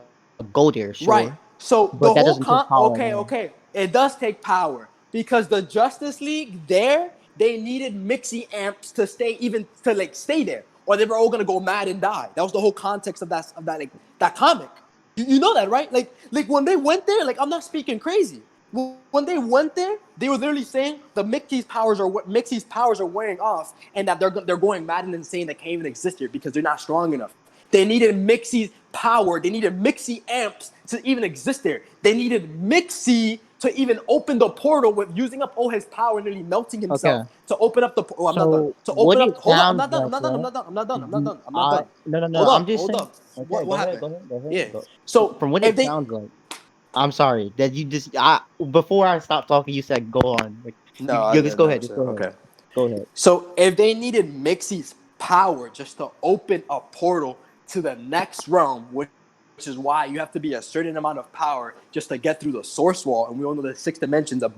go there, sure, Right. but So that the doesn't whole take power at all. okay. It does take power because the Justice League there, they needed Mixie amps to stay even to like stay there, or they were all gonna go mad and die. That was the whole context of that like that comic. You know that, right? Like when they went there, like I'm not speaking crazy. When they went there, they were literally saying the Mixie's powers are wearing off, and that they're going mad and insane. They can't even exist here because they're not strong enough. They needed Mixie's power. They needed Mixie amps to even exist there. They needed Mixie to even open the portal with using up all his power, nearly melting Okay. himself to open up the. Oh, I'm not done. So To what open it up. Hold up. I'm sounds not done. I'm like, not done. I'm right? not done. I'm not done. I'm not done. I'm not done. No. I'm just Hold saying. up. Okay, What happened? go ahead. Yeah. Go. So From what if it they sounds like, I'm sorry that you just before I stopped talking, you said go on. Like no, you I just go ahead, never just said go ahead, okay. go ahead. So if they needed Mixie's power just to open a portal to the next realm, which is why you have to be a certain amount of power just to get through the source wall, and we all know the six dimensions above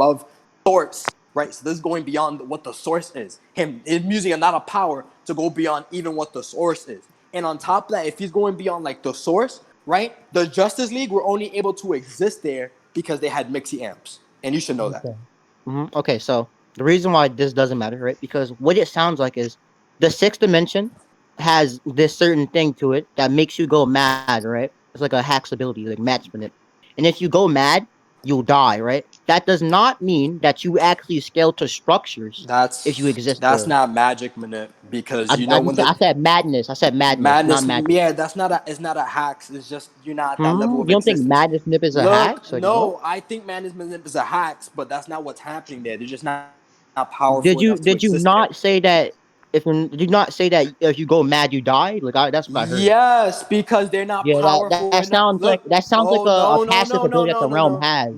source, right? So this is going beyond what the source is. Him using a lot of power to go beyond even what the source is. And on top of that, if he's going beyond like the source, right? The Justice League were only able to exist there because they had Mixie amps, and you should know that. Okay. Okay, so the reason why this doesn't matter, right? Because what it sounds like is the sixth dimension has this certain thing to it that makes you go mad, right? It's like a hack's ability, like matchment. And if you go mad, you'll die, right? That does not mean that you actually scale to structures if you exist That's there. not magic minute because you know when the I said madness. I said madness, not madness, magic. yeah, that's not a it's not a hacks. It's just you're not at that level of You don't think existence. madness nip is a hack? Look, So like what? no, I think madness is a hacks, but that's not what's happening there. They're just not powerful enough to exist there. Did you not say that did you not say that if you go mad you die? Like that's what I heard. Yes, because they're not Yeah, powerful enough. Look, that sounds like oh a no, no, passive no, no, ability that no, the no, realm no, has.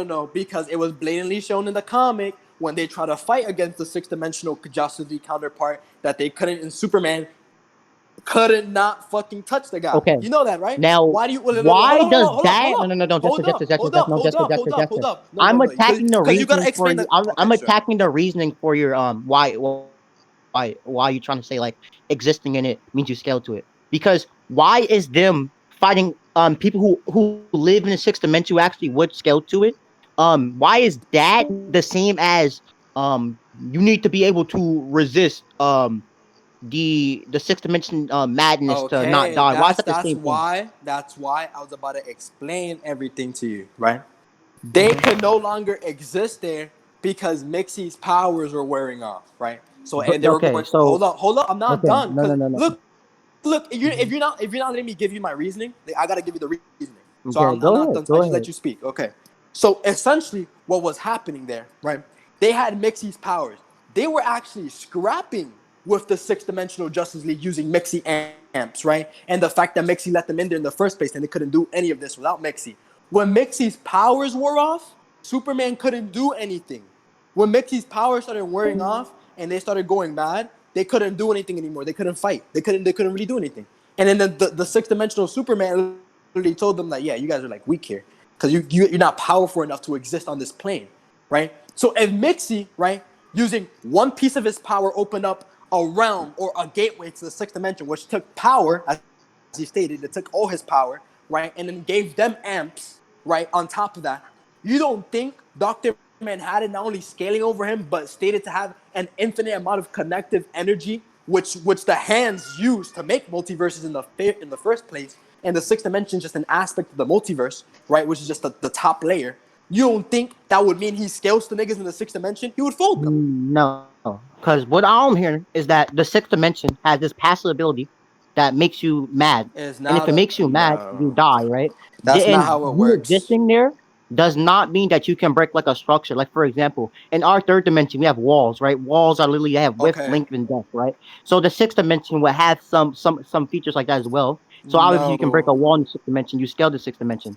no, because it was blatantly shown in the comic when they try to fight against the six dimensional Justice League counterpart that they couldn't in Superman couldn't not fucking touch the guy. Okay. You know that, right? Now, Why do you why does that? No, hold up, hold up, hold up, hold up, hold Jester. up. No, no, I'm no. attacking the Because you gotta reasoning for explain you. that. I'm Okay, sure. attacking the reasoning for your why you trying to say like existing in it means you scale to it. Because why is them fighting people who live in the sixth dimension who actually would scale to it? Why is that the same as you need to be able to resist the sixth dimension madness to not Okay, die? Why is that the same thing? that's why I was about to explain everything to you, right? They hmm can no longer exist there because Mixie's powers were wearing off, right? So But and they were okay, going. so Hold up, I'm not okay, done. Cause no. look. hmm If you're not letting me give you my reasoning, I gotta give you the reasoning. So Okay, I'm not done. I go just let ahead. you speak. Okay. So essentially, what was happening there, right? They had Mixie's powers. They were actually scrapping with the six dimensional Justice League using Mixie amps, right? And the fact that Mixie let them in there in the first place and they couldn't do any of this without Mixie. When Mixie's powers wore off, Superman couldn't do anything. When Mixie's powers started wearing off and they started going bad, they couldn't do anything anymore. They couldn't fight. They couldn't really do anything. And then the six dimensional Superman literally told them that, yeah, you guys are like weak here because you're not powerful enough to exist on this plane, right? So if Mixie, right, using one piece of his power opened up a realm or a gateway to the sixth dimension, which took power, as he stated, it took all his power, right, and then gave them amps, right, on top of that, you don't think Dr. Manhattan not only scaling over him, but stated to have an infinite amount of connective energy, which the hands use to make multiverses in the first place, and the sixth dimension is just an aspect of the multiverse, right, which is just the top layer. You don't think that would mean he scales to niggas in the sixth dimension? He would fold them. No. Because what I'm hearing is that the sixth dimension has this passive ability that makes you mad. Is And if not it a makes you mad, you no. die, right? That's not And how it you works. existing there does not mean that you can break like a structure. Like for example, in our third dimension, we have walls, right? Walls are literally have width, Okay. length, and depth, right? So the sixth dimension will have some features like that as well. So obviously you can break No. a wall in the sixth dimension, you scale the sixth dimension.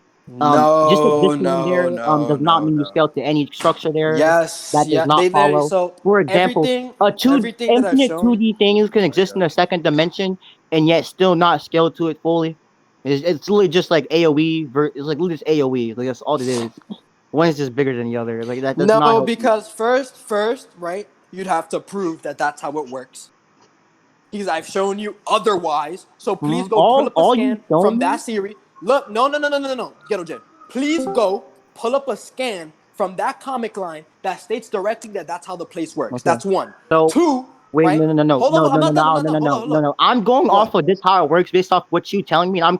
Just No, existing there no, no, does not no, mean you no. scale to any structure there. Yes, That does yeah. not They follow. so For example, everything a two everything that I've infinite shown. 2D things Oh can my exist in god. a second dimension and yet still not scale to it fully. It's literally just like AOE. It's like literally just AOE. Like that's all it is. One is just bigger than the other. Like that does not No, help you. because first, right? You'd have to prove that that's how it works. Because I've shown you otherwise. So please go pull up a All you scan from shown that me. series. Look, no, Ghetto Jen. Please go pull up a scan from that comic line that states directly that that's how the place works. Okay. That's one. So Two, wait, right? no, no, no, no, Hold no, on, I'm no, no, not done. I'm no, not no, done. no, Hold no, on, no, look. no. I'm going off What? of this how it works based off what you telling me. And I'm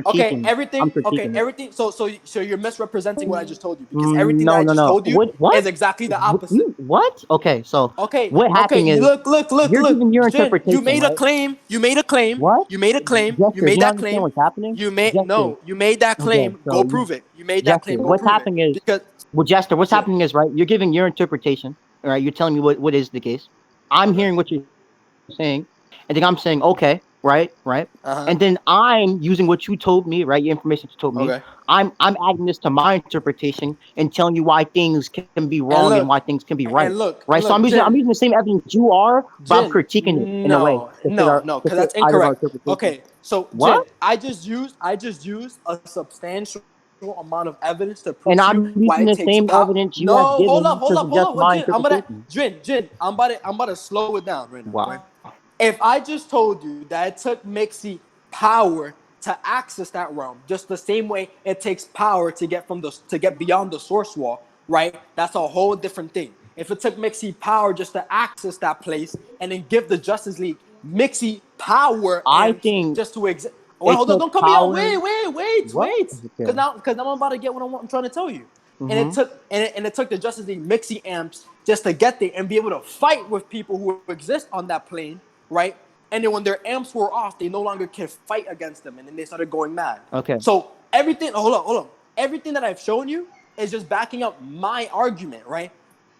Okay, critiquing it. I'm everything. Okay, critiquing it. everything. So you're misrepresenting what I just told you because everything that No, I no, just no. told you What? is exactly the opposite. What? Okay, so Okay, what okay. happened You is look, you're giving your Jin, you interpretation, made a right? claim. You made a claim. What? You made a claim. You Jester, do made you not that understand claim. what's happening? You made Jester, no. You made that okay, claim. Go so prove it. You made that Jester, claim. Go what's prove it. happening is, Because well, Jester, what's Jin. happening is, right, you're giving your interpretation, all right? You're telling me what is the case. I'm Okay. hearing what you're saying, and then I'm saying, okay, right? Uh And huh. then I'm using what you told me, right? Your information you told me. Okay. I'm adding this to my interpretation and telling you why things can be wrong and And why look, things can be right, right? and So look, I'm Jin. using the same evidence you are, but I'm Jin, critiquing it in a way no, no, no, to because fit that's either of our incorrect. interpretations. Okay, so What? Jin, I just used a substantial amount of evidence to prove to you And why it I'm takes using the power. same evidence you No, have given to hold suggest up, my Jin. interpretation. Jin, I'm about to slow it down right now. Wow. Okay, if I just told you that it took Mixie power to access that realm, just the same way it takes power to get beyond the source wall, right? That's a whole different thing. If it took Mixie power just to access that place and then give the Justice League Mixie power I amps think just to exist. Well, it hold on, took don't cut me out. power. What? Because Okay. now I'm about to get what I'm trying to tell you. And Mm-hmm. it took the Justice League Mixie amps just to get there and be able to fight with people who exist on that plane, right? And then when their amps were off, they no longer can fight against them, and then they started going mad. Okay. So everything, hold on, everything that I've shown you is just backing up my argument, right?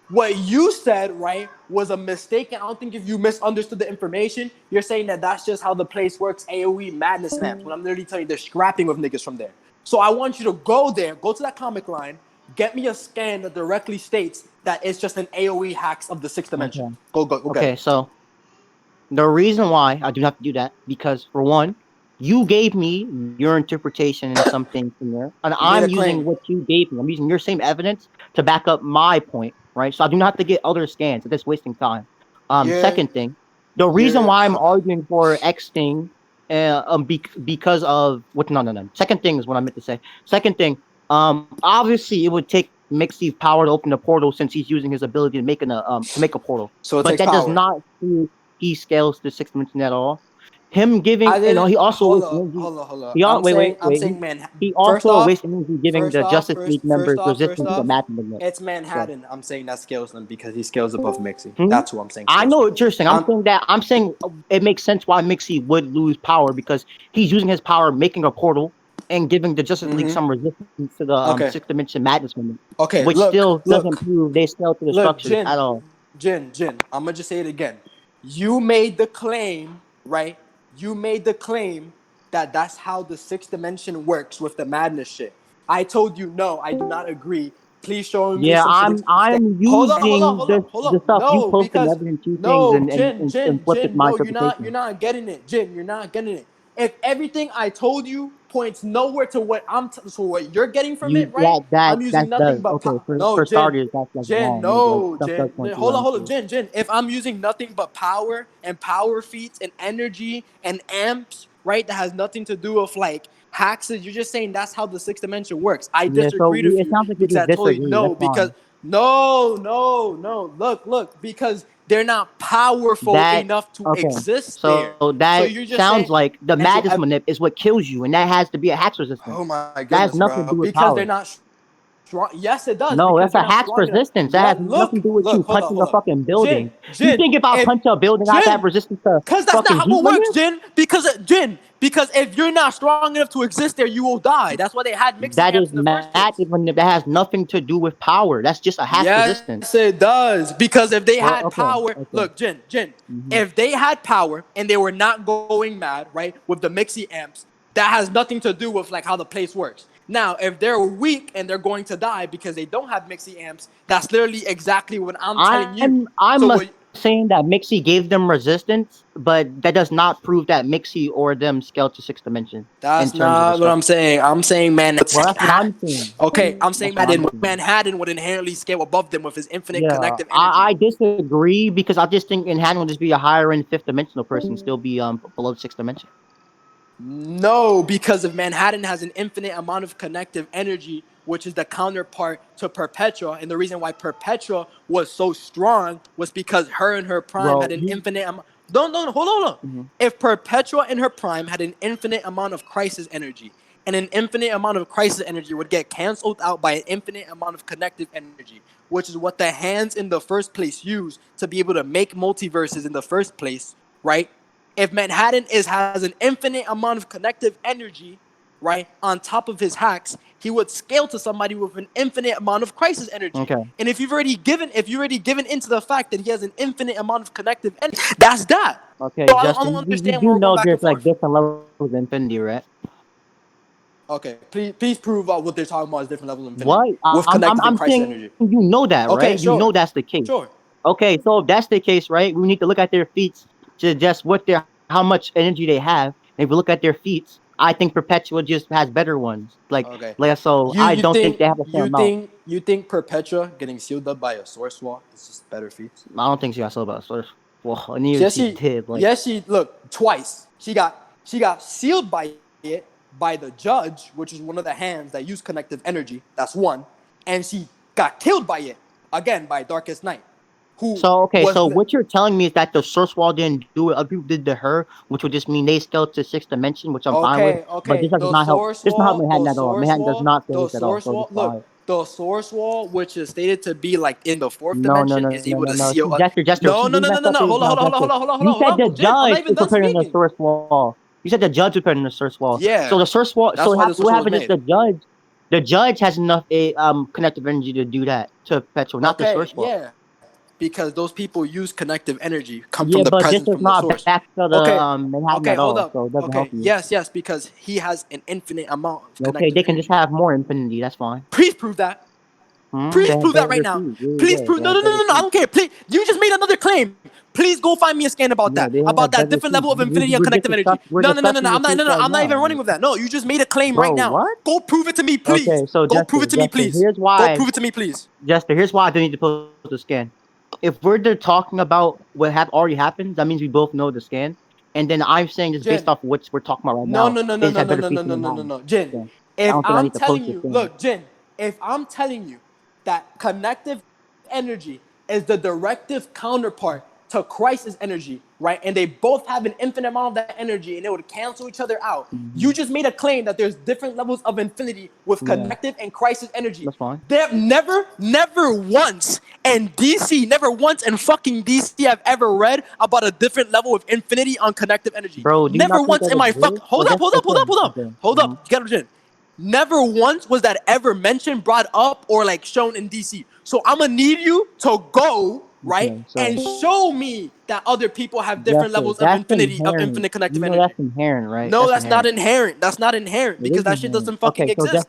What you said, right, was a mistake, and I don't think if you misunderstood the information, you're saying that that's just how the place works, AOE madness maps. When I'm literally telling you, they're scrapping with niggas from there. So I want you to go there, go to that comic line, get me a scan that directly states that it's just an AOE hacks of the sixth dimension. Okay. Go get Okay. it. So the reason why I do not have to do that because for one, you gave me your interpretation and some things in there, and You made I'm a using claim. what you gave me. I'm using your same evidence to back up my point, right? So I do not have to get other scans. It's just wasting time. You're, Second thing, the reason you're, why I'm arguing for X thing, because of what? No, no, no. Second thing is what I meant to say. Second thing, obviously it would take Mixie's power to open the portal since he's using his ability to make a portal, so it but takes that does power. not he scales to sixth dimension at all. Him giving, I didn't, he also wastes energy. hold up. He all wait, I'm wait. saying man. He First also off, wastes energy giving the Justice League members first resistance to off, Matt Limit. it's So, Manhattan. I'm saying that scales them because he scales above Mixie. hmm? That's who I'm saying I scales know them. what you're saying. I'm I'm saying it makes sense why Mixie would lose power because he's using his power, making a portal, and giving the Justice League some resistance to the okay. sixth dimension madness movement, Okay, which still doesn't look, prove they scale to the structures Jin, at all. Jin. I'm gonna just say it again. You made the claim, right? You made the claim that that's how the sixth dimension works with the madness shit. I told you no, I do not agree. Please show me Yeah, some statistics. I'm Hold using up, hold the up. stuff you No, posted and because evidence you things no, and flip it to my No, interpretation. you're not getting it, Jin. You're not getting it. If everything I told you points nowhere to what so what you're getting from You it, right? I'm that using does nothing but okay no, for starters that's like wrong. Like No, stuff does Jen. point to where Hold on, I'm hold on, saying. Jen. If I'm using nothing but power and power feats and energy and amps, right, that has nothing to do with like hacks, you're just saying that's how the sixth dimension works. I Yeah, so disagreed with it you sounds like we because I just told you disagree. no, That's because fine. no. Look, because they're not powerful That enough to okay. exist So there. that So you're just sounds saying, like the and madness manip is what kills you, and that has to be a hacks oh resistance. my That has goodness, nothing to bro, do with because they're power. not strong strong. Yes, it does No, because that's they're a not hack's strong enough. resistance. That has What? nothing to do with you Hold punching hold a up. fucking Jin, building. You Jin, think if I if punch a building, I have Jin, resistance to because that's not fucking how heat it works, limit? Jin. Because if you're not strong enough to exist there, you will die. That's why they had mixie That amps is in the first mad. place. That has nothing to do with power. That's just a hack Yes, resistance. it does. Because if they Well, had okay, power, okay. look, Jin, Hmm. if they had power and they were not going mad, right, with the mixie amps, that has nothing to do with like how the place works. Now, if they're weak and they're going to die because they don't have mixie amps, that's literally exactly what I'm telling you. I'm So what? saying that Mixie gave them resistance, but that does not prove that Mixie or them scaled to sixth dimension in That's terms of not what destruction. I'm saying. I'm saying Well, that's what Manhattan. I'm saying. Okay, I'm saying That's what I'm saying. Manhattan would inherently scale above them with his infinite Yeah, connective energy. I disagree because I just think Manhattan will just be a higher end fifth dimensional person, still be below sixth dimension. No, because if Manhattan has an infinite amount of connective energy, which is the counterpart to Perpetua, and the reason why Perpetua was so strong was because her in her prime Well, had an you. infinite amount. Don't hold on. Mhm. If Perpetua in her prime had an infinite amount of crisis energy, and an infinite amount of crisis energy would get canceled out by an infinite amount of connective energy, which is what the hands in the first place use to be able to make multiverses in the first place, right? If Manhattan has an infinite amount of connective energy, right, on top of his hacks, he would scale to somebody with an infinite amount of crisis energy. Okay. And if you've already given into the fact that he has an infinite amount of connective energy, that's that. Okay, So I Justin, don't you understand where do we're going know back and there's like forth. different levels of infinity, right? Okay, please prove out what they're talking about is different levels of infinity What? with connective and I'm crisis saying energy. you know that, right? You Okay, know sure, that's the case. sure. Okay, so if that's the case, right? We need to look at their feats to just what their how much energy they have. And if we look at their feats, I think Perpetua just has better ones. Okay. So You I you don't think think they have the same you amount. think you think Perpetua getting sealed up by a source wall is just better feats? I don't think she got sold about source. Well, and even if Yes, she did, like, yes, she look twice. She got sealed by it by the judge, which is one of the hands that use connective energy. That's one, and she got killed by it again by Darkest Night, who so okay, was so what you're telling me is that the source wall didn't do it, other people did to her, which would just mean they scaled to sixth dimension, which I'm fine with. But this okay. does not help. This does not help Manhattan at all. Manhattan does not scale The this at all. source So wall. just Look, quiet. the source wall, which is stated to be like in the fourth No, no, dimension, no, is no, able no, to no. seal. See, Jester, No, see, no, we no, no, messed no, up no. is Hold on, now, hold on, hold Jester. on, hold on, hold You on, hold said the on. Jen, I'm not judge even is done preparing the speaking. source wall. You said the judge was preparing the source wall. Yeah, So the source wall. that's why the source What wall was happens is made. the judge has enough connective energy to do that to Petrol, not the Okay, source wall. yeah, because those people use connective energy, come from Yeah, the but this presence does from the not source. back to the Okay, Manhattan okay, at hold all, up. so it doesn't help Okay, you. yes, because he has an infinite amount of Okay, connective they can just energy. have more infinity. That's fine. Please prove that. They Please have prove that right better now. feet. Yeah, Please yeah, prove. they No, have no, no, better no, no. I feet. don't care. Please, you just made another claim. Please go find me a scan Yeah, they about have that better different feet. level of infinity and connective energy. We're No, no, no, no, discussing no. the feet right I'm not even now. running with that. No, you just made a claim right Bro, now. what? Go prove it to me, Okay, please. so Go prove it to me, please. Here's Go why. prove it to me, please. Here's why I don't need to post the scan. If we're there talking about what have already happened, that means we both know the scan. And then I'm saying just based Jen. off what we're talking about right No, now, no, no, they no, just no, have no, better no, no, feet than no, no, no, Manhattan. no. Jen, So I if don't think I I'm need to post telling the you, scan. look, Jen, if I'm telling you that connective energy is the directive counterpart to crisis energy, right? And they both have an infinite amount of that energy and they would cancel each other out. You Hmm. just made a claim that there's different levels of infinity with Yeah, connective and crisis energy. that's fine. There never once and DC, never once in fucking DC I've ever read about a different level of infinity on connective energy. Bro, do you Never not think once that in my fuck. exists? Or just okay, okay. Hold Hmm. up. You gotta understand. Never once was that ever mentioned, brought up, or like shown in DC. So I'm gonna need you to go right Okay, and so show me that other people have different Jester, levels of that's infinity of inherent. infinite connective You know energy. that's inherent, right? No, That's that's not inherent. inherent. That's not inherent It because is that shit inherent. doesn't fucking Okay, so exist.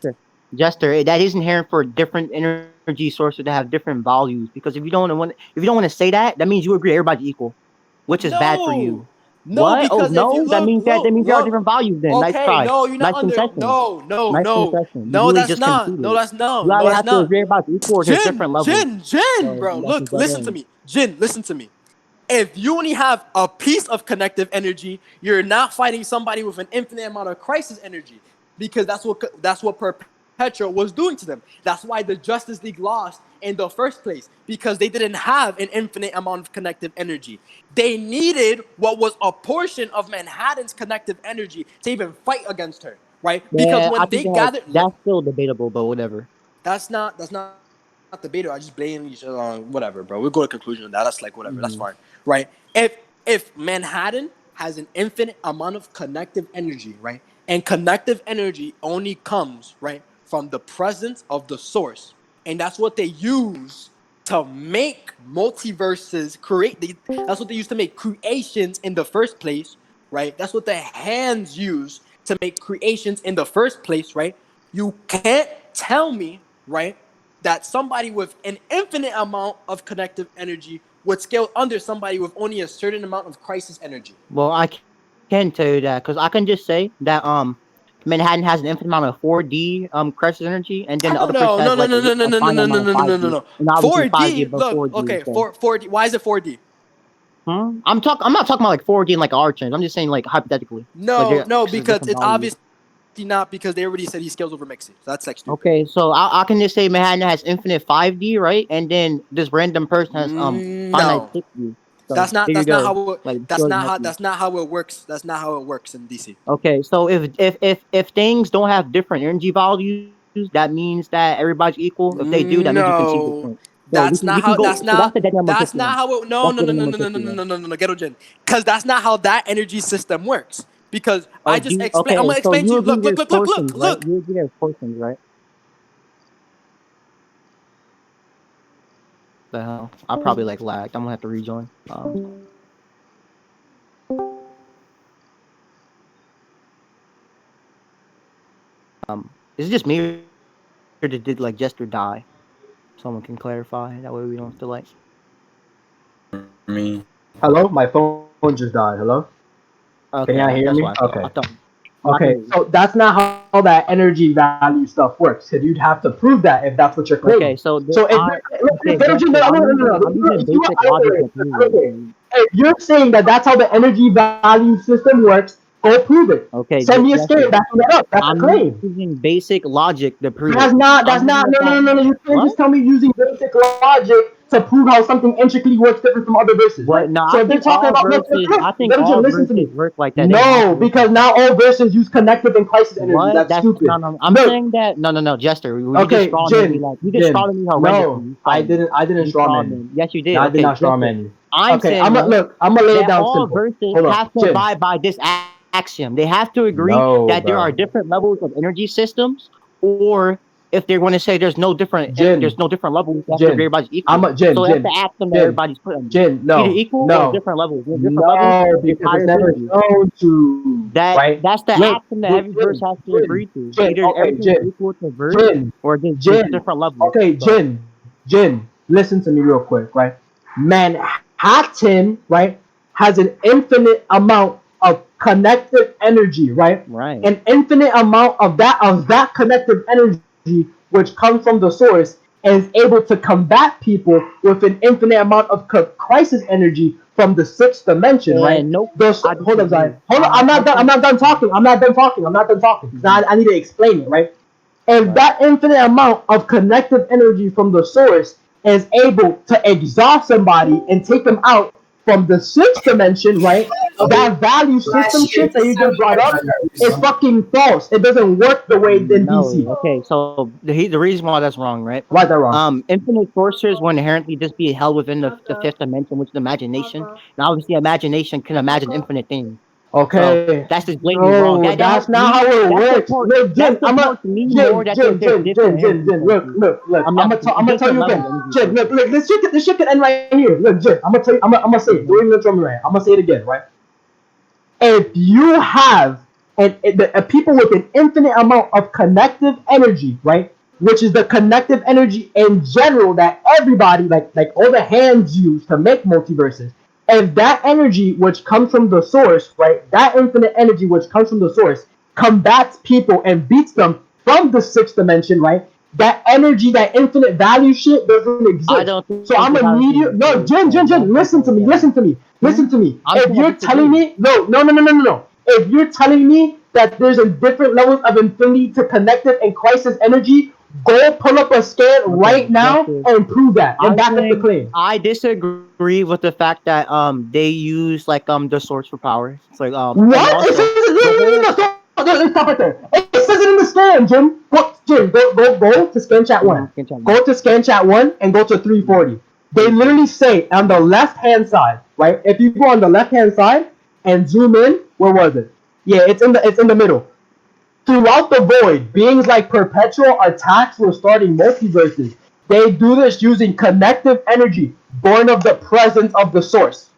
That is inherent for different energy sources that have different values. Because if you don't want to say that, that means you agree everybody's equal, which is bad for you. No, no, What? Oh because if you no, that means there are different look. values. Then nice Okay, try, no, you're not nice under. concession, No, nice no, concession. You no. really That's just not. conceded. No, that's no, You no, either that's have to not. agree everybody's equal or there's different levels. So Bro. that's Look, just dead listen to end. me, Jin. Listen to me. If you only have a piece of connective energy, you're not fighting somebody with an infinite amount of crisis energy because that's what Perpetua was doing to them. That's why the Justice League lost in the first place because they didn't have an infinite amount of connective energy. They needed what was a portion of Manhattan's connective energy to even fight against her, right? Because Yeah, I when think they gathered, that's still debatable, but whatever. that's not debatable. I just blatantly whatever, bro. We'll go to conclusion on that. That's like whatever. That's fine, Mhm. right? If Manhattan has an infinite amount of connective energy, right, and connective energy only comes right from the presence of the source, and that's what they use to make multiverses that's what they use to make creations in the first place, right? That's what the hands use to make creations in the first place, right? You can't tell me, right, that somebody with an infinite amount of connective energy would scale under somebody with only a certain amount of crisis energy. Well, I can tell you that because I can just say that Manhattan has an infinite amount of 4D crisis energy, and then the other Oh person no, has no, like no, no, no, a no, no, no, finite no, amount no, of no, no, no, 5D, no. and obviously 5D 4D. above Look, 4D. okay, So, 4D. Why is it 4D? I'm not talking about like 4D in like our terms. I'm just saying like hypothetically, like No, they're no, because of because different it's values. obviously not because they already said he scales over mixing. So that's like stupid. Okay, so I can just say Manhattan has infinite 5D, right? And then this random person has finite No, 6D. that's So not. there you That's not go. how. Like That's purely not how. messy. That's not how it works. That's not how it works in DC. Okay, so if things don't have different energy values, that means that everybody's equal. If they do, that means you can see different. No, So that's we not can how. go. That's So that's the not. dynamic That's not equivalent. how it. No, That's no, the no, no, dynamic no, no, no, no, equivalent. no, no, no, no. Ghetto Gen. Because that's not how that energy system works. Because Oh, I do just you, explain. I'm okay? gonna So explain to you you. agree Look, look, there's look, look, portions, look, right? look. You agree there's portions, right? The hell, I probably like lagged. I'm gonna have to rejoin. Is it just me or did like Jester die? Someone can clarify. That way we don't have to like. Hello, my phone just died. Hello, can y'all hear Okay, me? that's what I Okay. thought. I thought. Yeah, I Okay, can hear you. so that's not how that energy value stuff works. Because you'd have to prove that if that's what you're claiming. Okay, so So if you're okay, no, Jester, no, no, no, no, I'm if using you basic logic to prove it. So, if you're saying that that's how the energy value system works, go prove it. okay, Send me a scale Jester, backing that up. That's a I'm claim. using basic logic to prove That's it. not. That's I'm giving not. you the No, no, fact. no, no, no. You can't What? just tell me using basic logic to prove how something intricately works different from other verses, right? What? No, So if they're talking about look, I think Benjamin, all listen to me. verses work like that. They have No, to work like because that. not all verses use connective and crisis energy. What? That's That's no, stupid. no. I'm Look, saying that no, Jester. You just okay, strawed me Jin, like you just Jin. strawed me horrendously. No, You I strawed me. didn't. I didn't You straw strawed man you. me. Yes, you No, did. I did Okay, not straw Jester. man you. I'm Okay, I'm saying gonna though look. I'm gonna lay it that down all simple. verses Hold on, have to Jin. abide by this axiom. They have to agree No, that there are bro. different levels of energy systems, or if they're going to say there's Jin, no different levels, they have to agree Jin. everybody's I'm equal. a Jin, So that's Jin, the axiom that Jin, everybody's put under. Jin. Either No, equal or no, different levels. There's different levels. no, There's because it's higher never degrees. shown to, right? That's the Look, axiom that look, every verse Jin, has to Jin, agree to. Jin. Either Okay, everything's Jin, equal to verse, Jin, or there's Jin. different levels. Okay, So Jin. Listen to me real quick, right? Manhattan, right, has an infinite amount of connective energy, right? right. An infinite amount of that connective energy, which comes from the source, and is able to combat people with an infinite amount of crisis energy from the sixth dimension, right? And nope, Those I hold on, Zion. disagree. Hold on. I'm I not done. I'm think not done talking. I'm not done talking. I'm not done talking. 'Cause mhm, I need to explain it, right? If right. that infinite amount of connective energy from the source is able to exhaust somebody and take them out from the sixth dimension, right? That value system shit that you just brought up is fucking false. It doesn't work the way in DC. No, okay. So the reason why that's wrong, right? Why is that wrong? Infinite sorcerers will inherently just be held within the fifth dimension, which is imagination. And obviously, imagination can imagine infinite things. So Okay. that's just blatantly wrong. No, That that's helps not me. how it works. Look, That Jin, supports me more that there's different energy Look, sources. look. I mean, I'm gonna tell different you levels again. of energy Jin, sources. look. This shit can end right here. Look, Jin, I'm gonna tell you. I'm gonna say it. Hmm. Don't even tell me right. I'm gonna say it again, right? If you have people with an infinite amount of connective energy, right? Which is the connective energy in general that everybody, like all the hands use to make multiverses. If that energy, which comes from the source, right? That infinite energy, which comes from the source, combats people and beats them from the sixth dimension, right? That energy, that infinite value shit doesn't I exist. don't So think I'm it's gonna how need it's you. No, exist. Jin, That's listen to me, hmm? listen to me. I'm If saying I you're telling disagree. me, no. If you're telling me that there's a different levels of infinity to connective and crisis energy, go pull up a scan Okay, right now Jester. and prove that and I back up the think claim. I disagree with the fact that they use like the source for power. It's like and What? It also says the whole no, stop right there. It says it it in the scan, Jim. Go to scan chat one. Can tell me. Go to scan chat one and go to 340. They literally say on the left hand side, right? If you go on the left hand side and zoom in, where was it? Yeah, it's in the middle. Throughout the void, beings like perpetual attacks were starting multiverses. They do this using connective energy born of the presence of the source.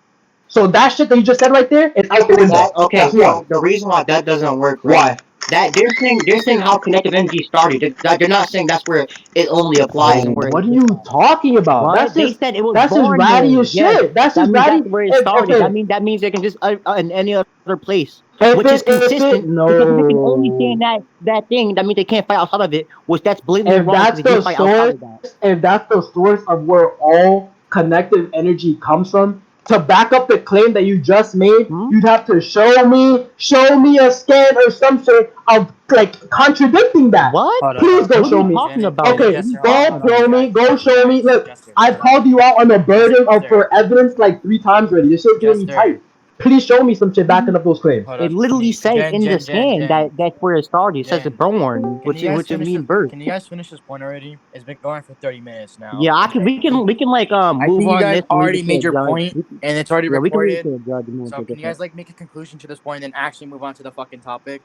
So that shit that you just said right there is out the That window. okay? That's one. So the reason why that doesn't work, right? Why? That they're saying how kinetic energy started. They're not saying that's where it only applies Oh, and where it what are exists you at. talking about? What? That's They just said it was that's just born ratty there. as Yes, shit. That's that just means ratty. that's where it If started. okay, That means they can just in any other place, which if is it if consistent it because if they can only stay in no, that thing, that means they can't fight outside of it. Which that's blatantly if wrong because that's they do the fight outside source, of that. if that's the source of where all connective energy comes from, to back up the claim that you just made, Hmm? you'd have to show me a scan or some sort of like contradicting that. What? Please go What are show you me. talking Jenny, about? Okay, What are you Jester, hold on, talking go hold on, about? show me. guys, Go Jester, show me. guys, Look, Jester, I hold on, called you out on the burden of Jester, for evidence like 3 times already. This shit's getting me Jester, tight. Please show me some shit backing up those claims. hold It up. Can literally you, says in the scan Jen, that's where it started. It says Jen, it born, can you guys which would finish mean this? birth. Can you guys finish this point already? It's been going for 30 minutes now. Yeah, I And can. We can like I move think you on guys this and leave it already to a made your judge. point, and it's already Yeah, we can leave it recorded. to a judge and So take can it you back. guys like make a conclusion to this point, and then actually move on to the fucking topic?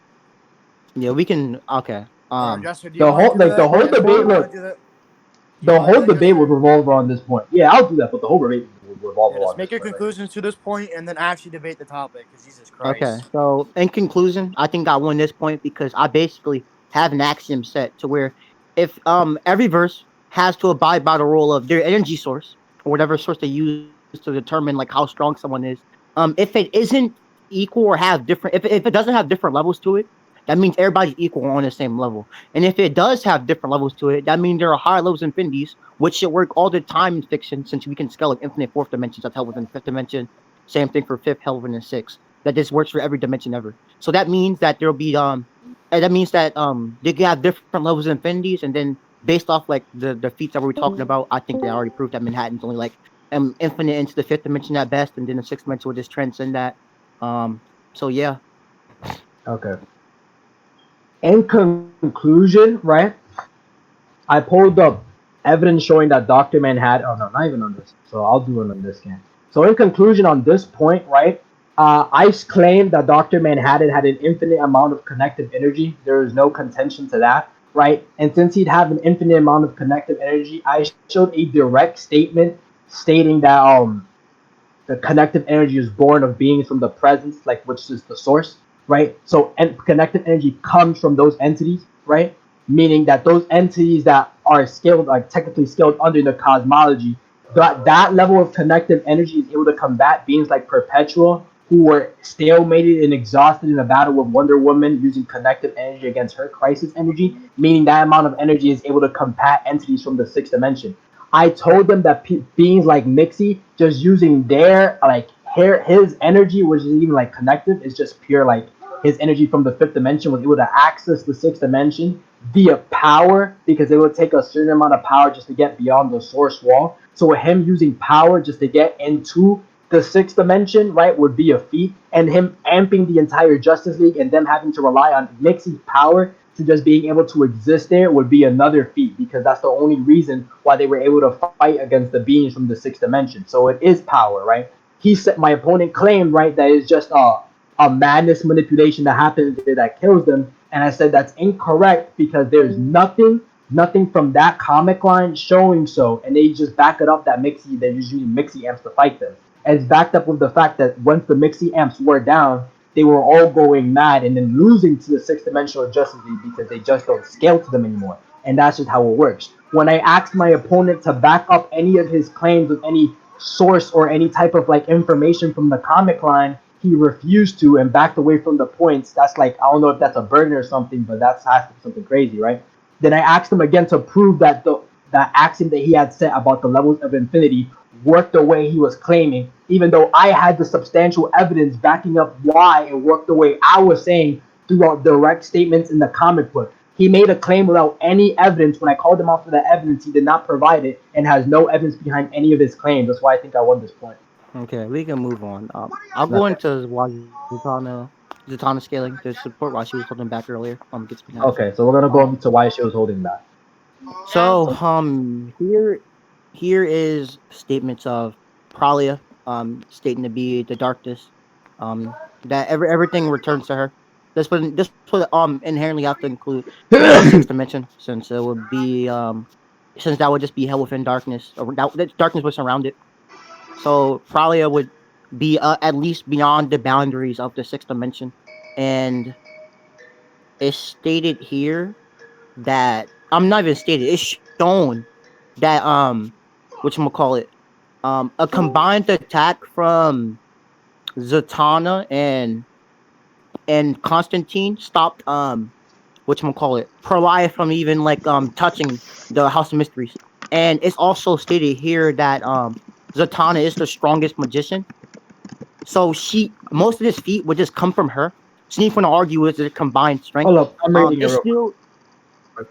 Yeah, we can. Okay. Or Jester, do you The want to whole do like the that? whole Jester, do you debate. want Look, to do that? Do you the want to do whole that, debate would Jester? revolve around this point. Yeah, I'll do that, but the whole debate would revolve Yeah, just around make this your point right here. conclusions to this point, and then actually debate the topic. Cause Jesus Okay. Christ. So in conclusion, I think I won this point because I basically have an axiom set to where if every verse has to abide by the rule of their energy source or whatever source they use to determine like how strong someone is. If it isn't equal or have different, if it doesn't have different levels to it, that means everybody's equal on the same level. And if it does have different levels to it, that means there are higher levels of infinities, which should work all the time in fiction since we can scale like infinite fourth dimensions. That's held within fifth dimension. Same thing for fifth, held within sixth. That this works for every dimension ever. So that means that there'll be that means that they can have different levels of infinities, and then based off like the feats that we were talking about, I think they already proved that Manhattan's only like infinite into the fifth dimension at best, and then the sixth dimension will just transcend that. So yeah. Okay. In conclusion, right? I pulled up evidence showing that Dr. Manhattan. Oh no, not even on this. So I'll do it on this scan. So in conclusion, on this point, right? I claimed that Dr. Manhattan had an infinite amount of connective energy. There is no contention to that, right? And since he'd have an infinite amount of connective energy, I showed a direct statement stating that the connective energy is born of beings from the presence, like which is the source, right? So and connective energy comes from those entities, right? Meaning that those entities that are scaled, like technically scaled under the cosmology, that level of connective energy is able to combat beings like Perpetua, who were stalemated and exhausted in a battle with Wonder Woman using connective energy against her crisis energy, meaning that amount of energy is able to combat entities from the sixth dimension. I told them that beings like Mixie just using their like his energy, which is even like connective, is just pure like his energy from the fifth dimension was able to access the sixth dimension via power because it would take a certain amount of power just to get beyond the source wall. So with him using power just to get into the sixth dimension, right, would be a feat, and him amping the entire Justice League and them having to rely on Mixie's power to just being able to exist there would be another feat because that's the only reason why they were able to fight against the beings from the sixth dimension. So it is power, right? He said my opponent claimed, right, that it's just a madness manipulation that happens there that kills them, and I said that's incorrect because there's nothing from that comic line showing so, and they just back it up that Mixie they're just using Mixie amps to fight them. And it's backed up with the fact that once the Mixie amps were down, they were all going mad and then losing to the sixth dimensional Justice League because they just don't scale to them anymore. And that's just how it works. When I asked my opponent to back up any of his claims with any source or any type of like information from the comic line, he refused to and backed away from the points. That's like I don't know if that's a burden or something, but that's has to be something crazy, right? Then I asked him again to prove that the axiom that he had set about the levels of infinity worked the way he was claiming, even though I had the substantial evidence backing up why it worked the way I was saying throughout direct statements in the comic book. He made a claim without any evidence. When I called him out for that evidence, he did not provide it and has no evidence behind any of his claims. That's why I think I won this point. Okay, we can move on. I'll go into Zatanna. Zatanna scaling to support why she was holding back earlier. Gets me half. Okay, so we're gonna go Um, into why she was holding back. so So, here is statements of Pralia, stating to be the darkness, that everything returns to her. This would inherently have to include the sixth dimension, since it would be since that would just be hell within darkness, or that darkness would surround it. So Pralia would be at least beyond the boundaries of the sixth dimension, and it's stated here that I'm not even stated. It's shown that whatchamacallit, a combined attack from Zatanna and Constantine stopped whatchamacallit, Proliah from even like touching the House of Mysteries. And it's also stated here that Zatanna is the strongest magician. So most of this feat would just come from her. So you want to argue with their combined strength. hold up, I'm reading it It's real still quick.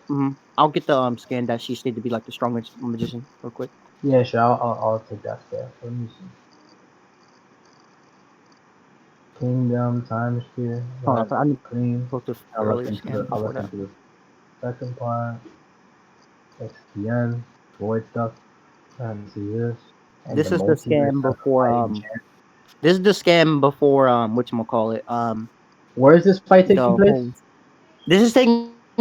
I'll get the scan that she stated to be like the strongest magician real quick. Yeah, sure. I'll take that step. Let me see. Kingdom, time sphere, Hold rise on, I of need clean. to go to I'll look earlier into scan the I'll before look that. into the second part. XPN, void stuff. Trying to see this. And the This is the multiverse scan stuff. before Fighting chance. this is the scan before whatchamacallit, Where is this fight taking the place? whole this is taking place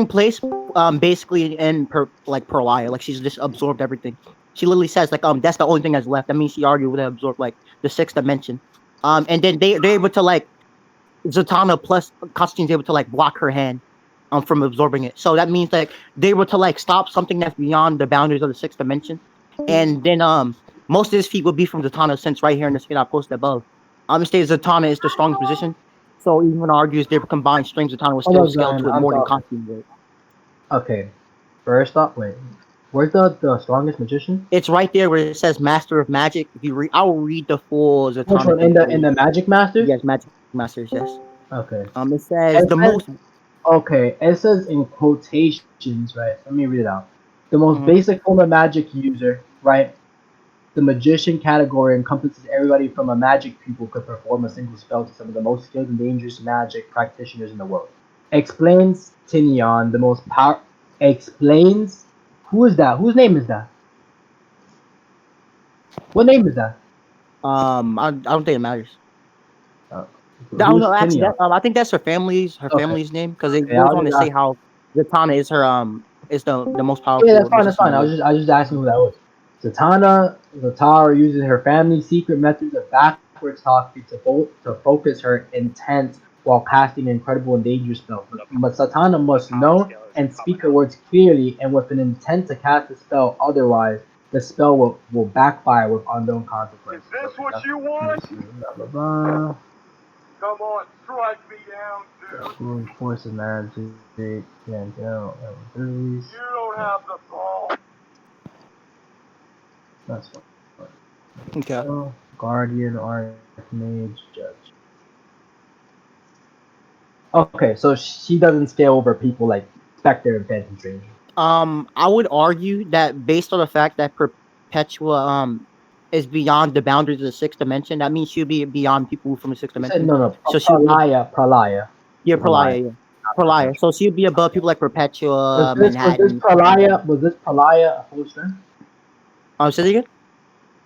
basically in Perlia. Like she's just absorbed everything. She literally says like that's the only thing that's left. That means she already would have absorbed like the sixth dimension. And then they're able to like Zatanna plus Constantine's able to like block her hand from absorbing it. So that means like they were to like stop something that's beyond the boundaries of the sixth dimension. And then most of his feat would be from Zatanna, since right here in the screen I posted above. It states Zatanna is the strongest position. So even argues their combined strength, Zatanna will Hold still up, scale Zion. to it I'm more than talking. Constantine would. Okay. First off, wait. Where's the strongest magician? It's right there where it says Master of Magic. If you read, I will read the full Which Zatanna one? thing for In you. the Magic Masters? Yes, Magic Masters, yes. Okay. It says It the says most. okay. It says in quotations, right? Let me read it out. The most Mhm. basic form of magic user, right? The magician category encompasses everybody from a magic pupil could perform a single spell to some of the most skilled and dangerous magic practitioners in the world. Explains Tinion, the most power. Explains. Who is that? Whose name is that? What name is that? I don't think it matters. Uh, I don't know. who's Actually, Tinion? I think that's her Okay. family's name, because it Okay. goes I'll on just to say ask. how Zatanna is her is the most Yeah, that's powerful fine. That's magician in fine. the world. I was just asking who that was. Zatanna Zatara uses her family's secret methods of backwards talking to focus her intent while casting incredible and dangerous spells. But Zatanna must know and speak her words clearly and with an intent to cast the spell. Otherwise, the spell will backfire with unknown consequences. Is this Okay, what you want? blah, blah, blah. Come on, strike me down, dude. Reinforces magic. Can't tell. You don't have the ball. That's fine. Okay. Guardian, Archmage, Judge. Okay, so she doesn't scale over people like Spectre and Phantom Stranger. I would argue that based on the fact that Perpetua is beyond the boundaries of the sixth dimension, that means she'll be beyond people from the sixth You said dimension. no, So she'll be yeah, Pralaya, Yeah, not Prolaya. Perpetua. So she'll be above people like Perpetua, Manhattan. Was this Pralaya at full strength? Say that again.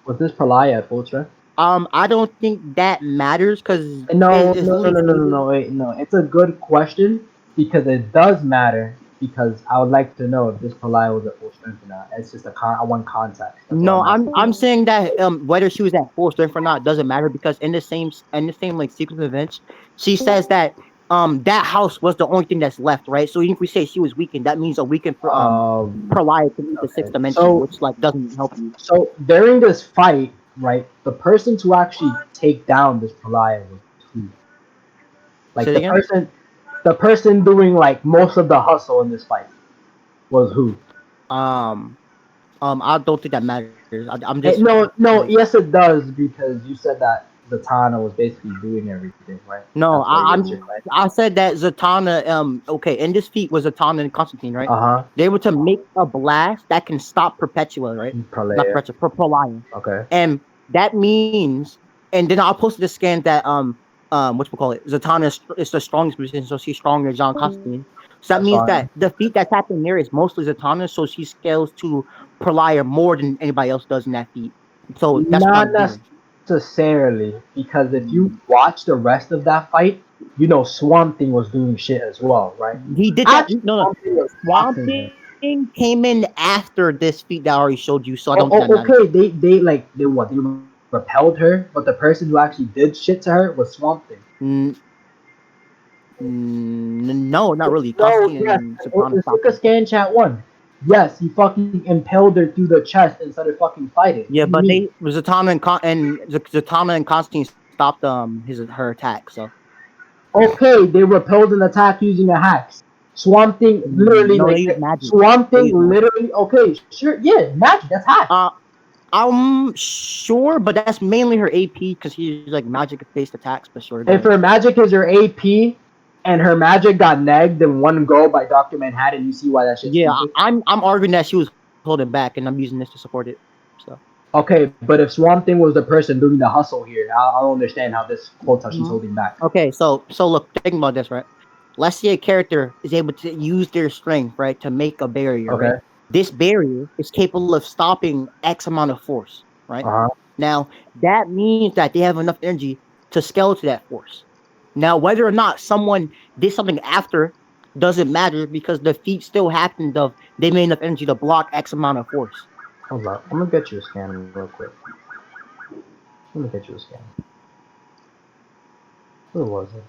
Was this Pralaya at full strength? I don't think that matters, because No, it's no, no, literally no, no, no, stated. no, wait, no. It's a good question because it does matter because I would like to know if this Pralaya was at full strength or not. It's just one context. That's all No, I'm asking. I'm saying that whether she was at full strength or not doesn't matter, because in the same like sequence of events, she says that that house was the only thing that's left, right? So even if we say she was weakened, that means a weakened Proliah can lead the sixth Okay. dimension, which like doesn't help you. So during this fight, right, the person to actually take down this Pralaya was who? Like Say it again. the person doing like most of the hustle in this fight was who? Um I don't think that matters. I'm just No, no, like yes it does because you said that Zatanna was basically doing everything, right? no, That's why you raised your claim. I said that Zatanna okay, in this feat was Zatanna and Constantine, right? Uh huh. They were to make a blast that can stop Perpetua, right? Not Pralaya. Perpetua, Proliant. Okay. And that means, and then I'll post the scan that what we call it, Zatanna is the strongest position, so she's stronger than John Constantine. So that That's means fine. that the feat that's happening there is mostly Zatanna, so she scales to Perlier more than anybody else does in that feat. So that's what Not I'm doing. necessarily, because if you Mm, watch the rest of that fight, you know Swamp Thing was doing shit as well, right? he did that. Actually, No, no. Swamp Thing was Swamp boxing him. Thing came in after this feat that I already showed you, so I don't think that Oh, matters. okay. They what? They repelled her, but the person who actually did shit to her was Swamp Thing. Mm, no, not really. No, Constantine yes. and Zatanna Let's look stopped at him. scan chat one. Yes, he fucking impaled her through the chest instead of fucking fighting. What Yeah, do you but mean? they Zatanna Zatanna and Constantine stopped his her attack. So Okay, they repelled an attack using a hacks. Swamp Thing literally no, they like use magic. Swamp They Thing use magic. literally. Okay, sure, yeah, magic. That's hacks. Uh, I'm sure, but that's mainly her AP because she's like magic based attacks. But sure, go ahead. If her magic is her AP, and her magic got negged in one go by Dr.Manhattan, you see why that shit's Yeah, stupid. I'm arguing that she was holding back, and I'm using this to support it. So Okay, but if Swamp Thing was the person doing the hustle here, I don't understand how this quote how she's Mhm. holding back. Okay, so look, think about this, right? Let's say a character is able to use their strength, right, to make a barrier, Okay. right? This barrier is capable of stopping X amount of force, right? Uh huh. Now that means that they have enough energy to scale to that force. Now, whether or not someone did something after doesn't matter because the feat still happened of they made enough energy to block X amount of force. Hold on. I'm gonna get you a scan real quick. Let me get you a scan. Where was it?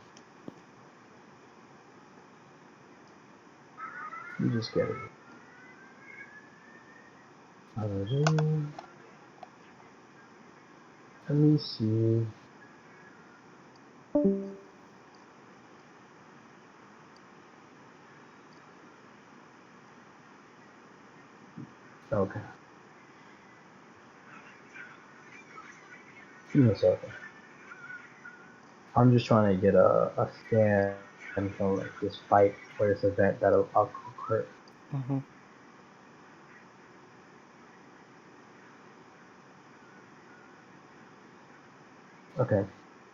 You just get it. Let me see. Okay. Give me a second. I'm just trying to get a scan from like this fight or this event that'll occur. Mm-hmm. Okay.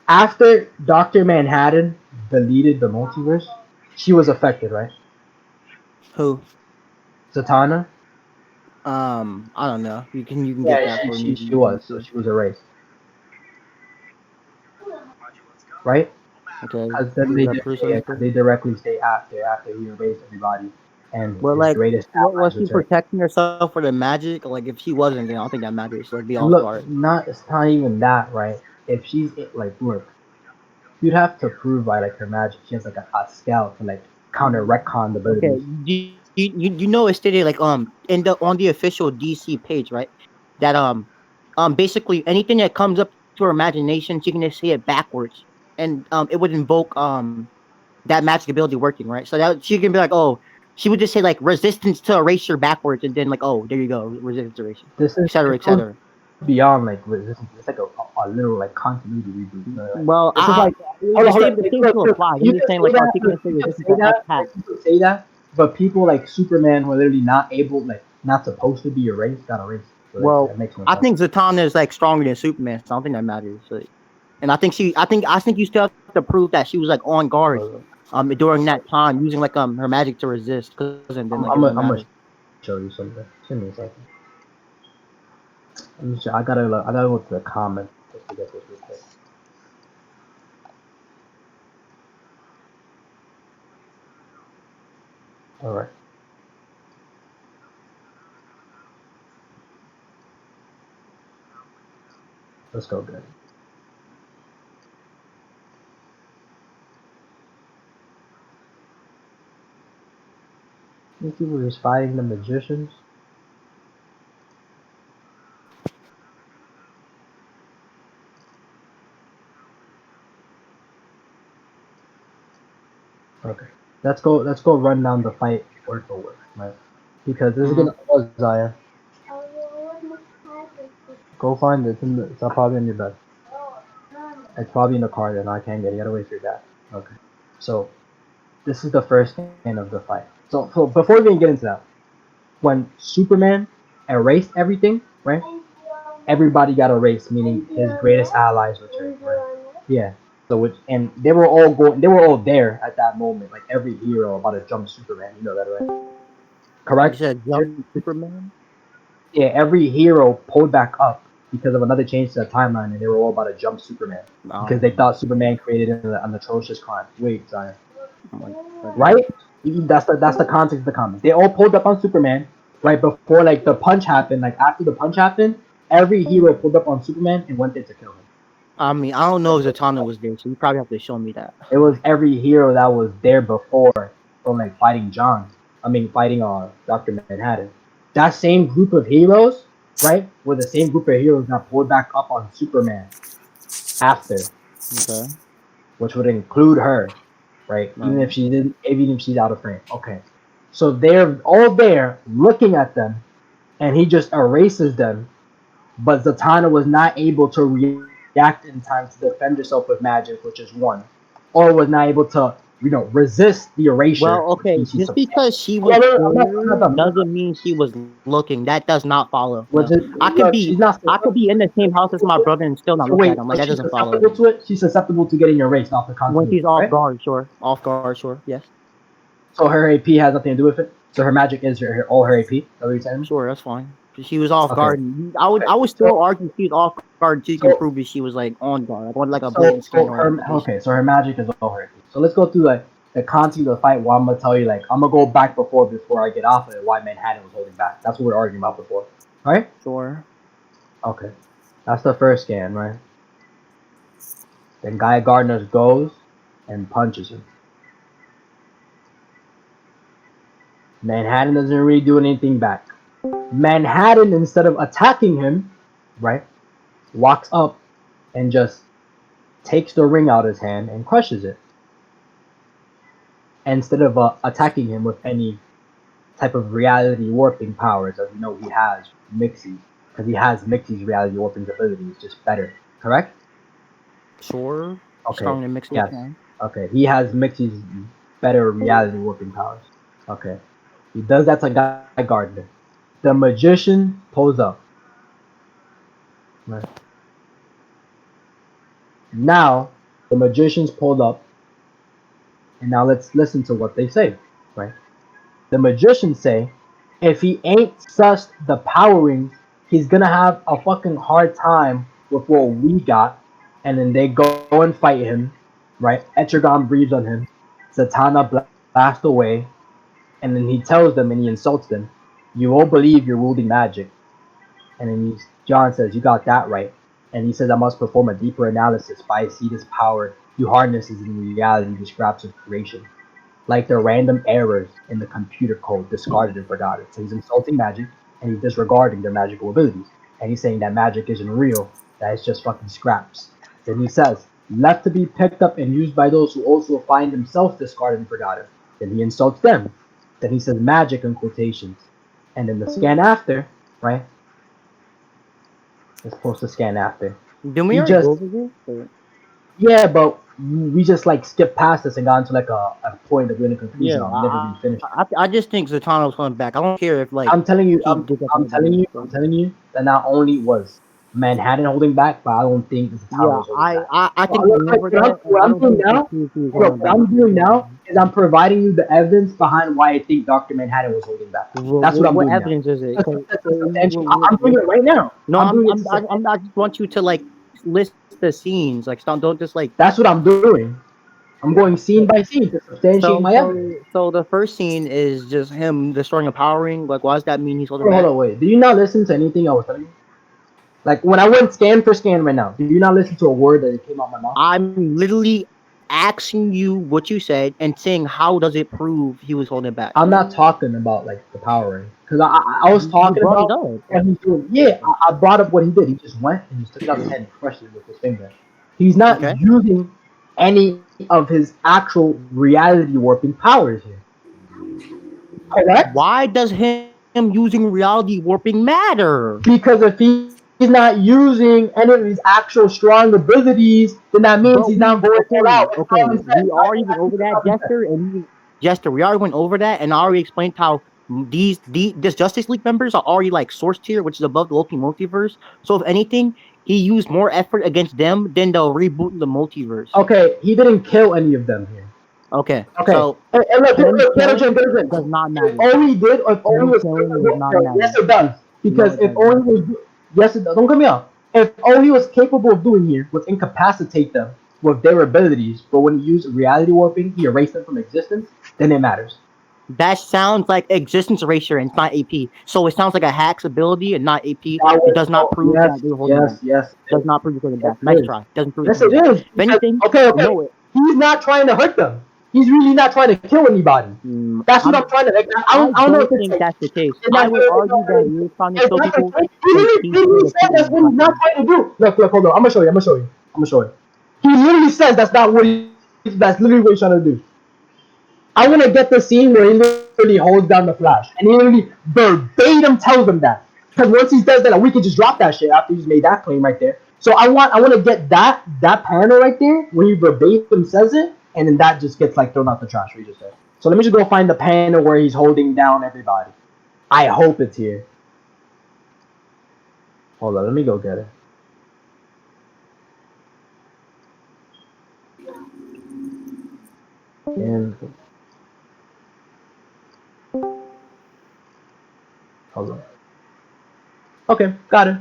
After Dr. Manhattan deleted the multiverse, she was affected, right? Who? Zatanna? I don't know. You can get Yeah, that for me if she you want was. me So to. she was erased, right? Okay, Because you got proof of it? they directly stay after he erased everybody and Well, his like, greatest what was allies she returned. protecting herself for the magic? Like, if she wasn't, then I don't think that matters. Like, be off Look, guard. not it's not even that, right? If she's like, look, you'd have to prove by like her magic. She has like a scout to like counter retcon the Okay, abilities. you know it stated like in the on the official DC page, right? That basically anything that comes up to her imagination, she can just say it backwards, and it would invoke that magic ability working, right? So that she can be like, oh, she would just say like resistance to erasure backwards, and then like, oh, there you go, resistance to erasure, etc., This goes etc. beyond like resistance. It's like a little like continuity reboot. You know, like, Well, this is like the hold same on. the Like, same look, still look. applies. I'm You just can saying say like, oh, that. she can Look, say you can resistance say to X that. hat. Like, you can say that. But people like Superman who are literally not able, like not supposed to be erased, got erased. So like, Well, that makes no I sense. think Zatanna is like stronger than Superman, so I don't think that matters. Like, and I think you still have to prove that she was like on guard during that time using like her magic to resist, because then like it doesn't matter. I'm gonna show you something. Give me a second. I gotta go to the comments to get this real quick. All right, let's go. Good. These people just fighting the magicians. Okay, let's go run down the fight word for word, right? Because this is Mm-hmm. gonna Zaya. Go find it. It's probably in your bed. It's probably in the car that I can't get. You gotta wait for your dad. Okay. So this is the first scene of the fight. So before we even get into that, when Superman erased everything, right? Everybody got erased, meaning his greatest allies returned. Right? Yeah. So which and they were all going, they were all there at that moment. Like every hero about to jump Superman. You know that, right? You Correct. said jump Superman. Yeah, every hero pulled back up because of another change to the timeline, and they were all about to jump Superman because they Um, thought Superman created an atrocious crime. Wait, Zion. oh my goodness. Right? That's the context of the comics. They all pulled up on Superman right before like the punch happened. Like after the punch happened, every hero pulled up on Superman and went there to kill him. I mean, I don't know if Zatanna was there, so you probably have to show me that. It was every hero that was there before from like fighting John. I mean fighting Dr. Manhattan. That same group of heroes, right, were the same group of heroes that pulled back up on Superman after, Okay. which would include her, right? Even if Right. she didn't, even if she's out of frame. Okay. So they're all there looking at them, and he just erases them. But Zatanna was not able to react in time to defend herself with magic, which is one, or was not able to, resist the erasure, which Well, means she's okay, just substantial. because she Wait, was wait, wait, I'm not there done. doesn't mean she was looking. That does not follow. No, Was it? Look, she's not I could be in the same house as susceptible my to it. brother and still not So look at wait, him. Like so that she's doesn't follow. susceptible to it. She's susceptible to getting erased off the When continuity, she's off right? guard, sure. Off guard, sure. Yes. So her AP has nothing to do with it. So her magic is all her AP. Is that what you're telling me? Sure, that's fine. She was off Okay. guard. I would So still argue she's off guard until you can prove so that she was like on guard, like on like a so blatant scan so or her identification. okay. So her magic is all her AP. So let's go through like the context of the fight. Well, I'm gonna tell you like I'm gonna go back before I get off of it. Why Manhattan was holding back. That's what we are arguing about before. All right. Sure. Okay. That's the first scan, right? Then Guy Gardner goes and punches him. Manhattan doesn't really do anything back. Manhattan, instead of attacking him, right, walks up and just takes the ring out of his hand and crushes it. Instead of attacking him with any type of reality warping powers, as we know he has Mixie, because he has Mixie's reality warping abilities, just better. Correct? Sure. Okay. Strong to mix it. Yes. Okay. He has Mixie's better reality warping powers. Okay. He does that to Guy Gardner. The magician pulls up. Right. Now the magicians pulled up, and now let's listen to what they say. Right. The magicians say, if he ain't sussed the power rings, he's gonna have a fucking hard time with what we got. And then they go and fight him, right? Etrigan breathes on him. Zatanna blasts away, and then he tells them and he insults them. You won't believe you're wielding magic. And then John says, you got that right. And he says, I must perform a deeper analysis, but I see this power you harness is in reality the scraps of creation, like the random errors in the computer code discarded and forgotten. So he's insulting magic and he's disregarding their magical abilities. And he's saying that magic isn't real, that it's just fucking scraps. Then he says, left to be picked up and used by those who also find themselves discarded and forgotten. Then he insults them. Then he says magic in quotations. And then the scan after, right? Let's post the scan after. Didn't we He already go just over this? Or- Yeah, but we just like skipped past this and got into like a point that we're in a conclusion Yeah, on. We never even finished. I just think Zatanna was coming back. I don't care if like I'm telling you, he did that from I'm the telling beginning. you, So. I'm telling you that not only was Manhattan holding back, but I don't think the town Yeah, was holding back. I think Look, we went look, over that, and what I I'm don't doing think he now, proved he was look, holding what back. I'm doing now is I'm providing you the evidence behind why I think Dr. Manhattan was holding back. That's what I'm What doing now. evidence is it? I'm doing it right now. No, I'm doing it to I just want you to like list the scenes. Like, don't just like. That's what I'm doing. I'm going scene by scene to substantiate my evidence. So the first scene is just him destroying a power ring. Like, why does that mean he's holding Hold back? on, wait. Do you not listen to anything I was telling you? Like when I went scan for scan right now, do you not listen to a word that came out my mouth? I'm literally asking you what you said and saying how does it prove he was holding back? I'm not talking about like the power ring because I was You talking brought it about up. what he's doing. Yeah, I brought up what he did. He just went and just took it out of his hand and crushed it with his finger. He's not Okay. using any of his actual reality warping powers here. Correct? Why does him using reality warping matter? Because if he's not using any of his actual strong abilities, then that means he's But not going we all out. okay, It's okay. common sense. We I already think went over it's that, common sense. Jester, Jester. We already went over that, and I already explained how this Justice League members are already like source tier, which is above the Loki multiverse. So if anything, he used more effort against them than the reboot in the multiverse. Okay, he didn't kill any of them here. Okay, Okay, so and look, him look, killing Peter, does not if matter. all he did, if all he Him was killing does capable, not no, yes matter. it does. No, Because it if all doesn't. he was, yes it does. Don't cut me off. If all he was capable of doing here was incapacitate them with their abilities, but when he used reality warping, he erased them from existence, then it matters. That sounds like existence erasure and it's not AP. So it sounds like a hack's ability and not AP. That It was does not no, prove yes, that they were holding yes, back. yes, it Does is. not prove you're holding Yes, back. it Nice is. try. Doesn't prove you're Yes, it holding back. is. If Because anything, okay, okay, no. he's not trying to hurt them. He's really not trying to kill anybody. That's what I'm. I'm trying to. Like, I I don't know don't if it's think like. that's the case. It's I not, would argue that he is trying to it's kill not the people case. because he's He trying literally to said keep that's them what he's not practically. trying to do. Look, hold on. I'm gonna show you. I'm gonna show you. I'm gonna show you. He literally says that's not what he. That's literally what he's trying to do. I want to get the scene where he literally holds down the flash, and he literally verbatim tells them that. Because once he does that, like, we could just drop that shit after he's made that claim right there. So I want to get that panel right there where he verbatim says it, and then that just gets like thrown out the trash. What he just said. So let me just go find the panel where he's holding down everybody. I hope it's here. Hold on, let me go get it. And hold on. Okay, got it.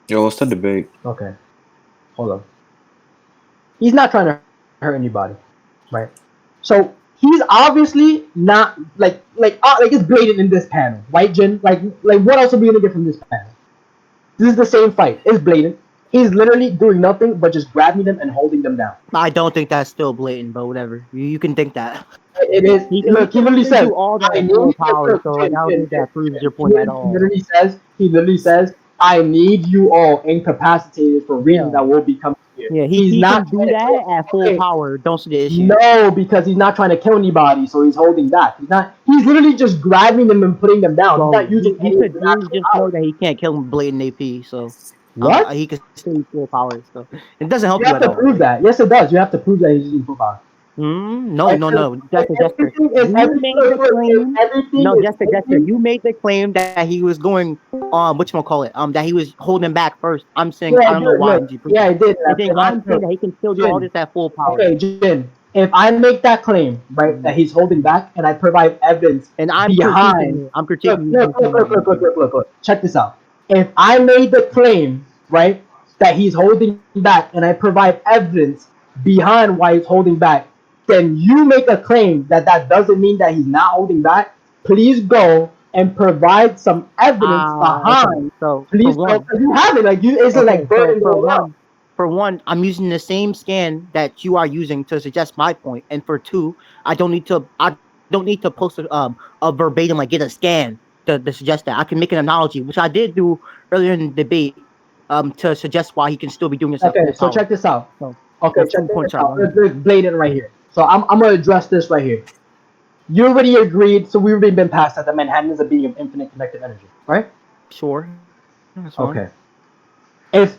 Yo, what's the debate? Okay, hold on. He's not trying to hurt anybody, right? So he's obviously not like it's blatant in this panel, right, Jin? Like what else are we gonna get from this panel? This is the same fight. It's blatant. He's literally doing nothing but just grabbing them and holding them down. I don't think that's still blatant, but whatever. You can think that. It is. He Look, he can literally literally says, do all that "I at need full you." power. Look, So like, I don't think that proves your point at He all. literally says, "I need you all incapacitated for reasons Yeah, that will become clear." yeah. He's He not can do trying to that kill. at full Okay, power. Don't see the issue. no, because he's not trying to kill anybody, so he's holding back. He's not. He's literally just grabbing them and putting them down. He's Well, not using he any of could his really actual just know power. that he can't kill him blatant AP. So What? he could still use full power. So it doesn't help You you have at to all. prove Like, that. Yes, it does. You have to prove that he's using full power. No, Right? no, 'Cause no. if Jester. everything is You everything. made the If claim. everything No, is Jester. everything. You made the claim that he was going. What you call it? That he was holding back first. I'm saying Yeah, I I don't know did. why Look, I'm just yeah, proving I it. did. And then I'm saying Look, that he can still do all Jin. this at full power. Okay, Jin. If I make that claim, right, that Mhm. he's holding back, and I provide evidence And I'm critiquing behind. it. I'm Look, critiquing you look, for look, saying look, that. look, look, Jester. look, look, look. Check this out. If I made the claim, right, that he's holding back, and I provide evidence behind why he's holding back, then you make a claim that that doesn't mean that he's not holding back. Please go and provide some evidence Okay. behind. So for Please go, one. because you have it. Like you, it's Okay, like so burning going out. for one, I'm using the same scan that you are using to suggest my point, and for two, I don't need to post a verbatim like get a scan to suggest that. I can make an analogy, which I did do earlier in the debate, to suggest why he can still be doing this at full Okay, so power. check this out. So Okay, that's check two this points right out. there. Let's blatant right here. So I'm gonna address this right here. You already agreed, so we've already been past that. The Manhattan is a being of infinite connected energy, right? Sure, that's fine. Okay. If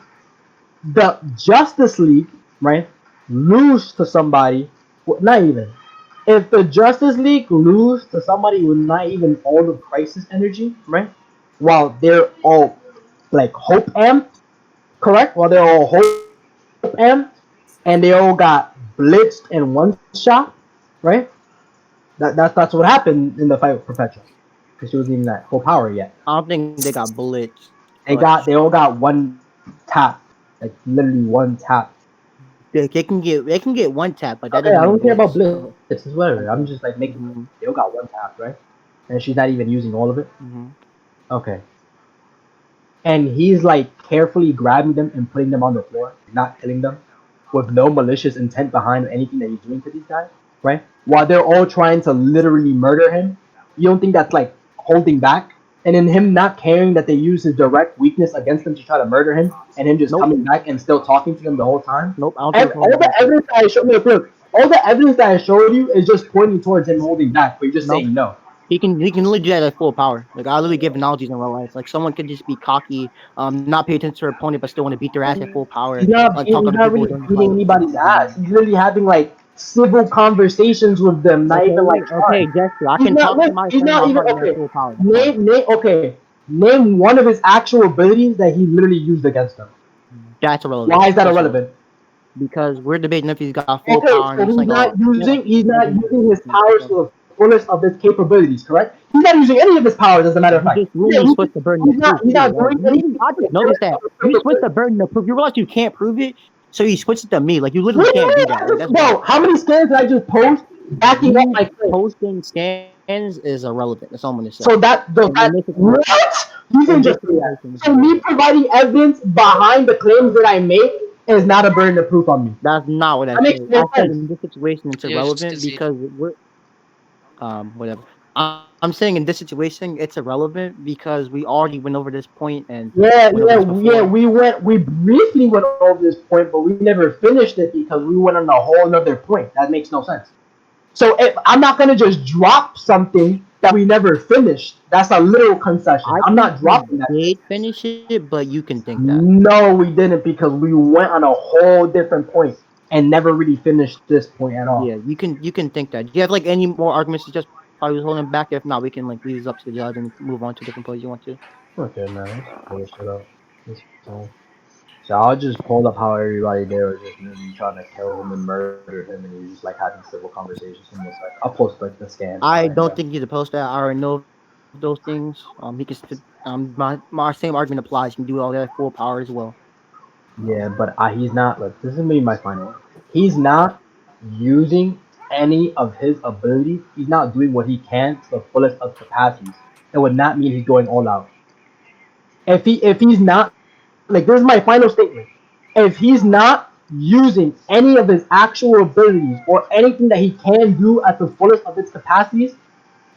the Justice League, right, lose to somebody, well, not even. If the Justice League lose to somebody with not even all of Crisis energy, right, while they're all like hope amped, correct? While they're all hope amped, and they all got blitzed in one shot, right? That's what happened in the fight with Perpetua, because she wasn't even at full power yet. I don't think they got bullets, but They all got one tap, like literally one tap. they can get one tap, but that Okay, I doesn't don't mean care about blitz. blitz. So It's whatever. I'm just like making. okay. They all got one tap, right? And she's not even using all of it. Hmm. Okay. And he's like carefully grabbing them and putting them on the floor, not killing them, with no malicious intent behind anything that he's doing to these guys, right? While they're all trying to literally murder him, you don't think that's like holding back? And in him not caring that they use his direct weakness against him to try to murder him, and him just Nope, coming back and still talking to them the whole time. nope. I don't think And it's all holding the back. evidence that I showed you, look, all the evidence that I showed you is just pointing towards him holding back, but you're just No, saying no. he can literally do that at full power. Like I literally give analogies in real life. Like someone could just be cocky, not pay attention to their opponent, but still want to beat their ass at full power. Like talk He's other not people really during the beating fight. anybody's ass. Mhm. He's literally having like civil conversations with them, not even like Okay, fun. Jester, I He's can not talk to look. my He's friend not while I'm even fighting at okay. full power. That's fine. Okay. Name one of his actual abilities that he literally used against them. That's irrelevant. Why is that That's irrelevant? irrelevant. Because we're debating if he's got full Okay, power and so it's like, oh, he's not maybe using his powers to the fullest of his capabilities, correct? He's not using any of his powers, as a matter of you fact. just really switched the burden of proof He's too. not Like doing you anything literally, I to just the fullest noticed that of his you switched the capabilities. burden of proof. You realize you can't prove it, so you switched it to me. Like you literally What do you can't do mean? that. Like that's Bro, how many scans did I just post backing up you my claim? posting scans is irrelevant. That's all I'm gonna say. So In that this situation, what? You in can this just say that. situation, it's So me irrelevant. providing evidence behind the claims that I make is not a burden of proof on me. That's not what I That makes said. no I said sense. in this situation it's Yo, just irrelevant concede. because we're whatever. I'm saying in this situation it's irrelevant because we already went over this point and Yeah, went over this before. we briefly went over this point, but we never finished it because we went on a whole another point. That makes no sense. So if I'm not gonna just drop something that we never finished. That's a literal concession. I I'm think not we dropping that shit. did finish it, but you can think that. No, we didn't because we went on a whole different point and never really finished this point at Yeah, all. you can think that. Do you have like any more arguments to justify who's holding back? If not, we can like leave this up to the judge and move on to a different place you want to. Okay, man, let's pull this shit up. It's fine. So I'll just pull up how everybody there was just maybe trying to kill him and murder him, and he was just like having civil conversations. And was like, I'll post like the scans behind I that. don't think he's opposed to that. I already know of those things. He can. My same argument applies. He can do all that full power as well. Yeah, but he's not. Like, this is me my final. He's not using any of his abilities. He's not doing what he can to the fullest of capacities. It would not mean he's going all out. If he's not, like, this is my final statement. If he's not using any of his actual abilities or anything that he can do at the fullest of its capacities,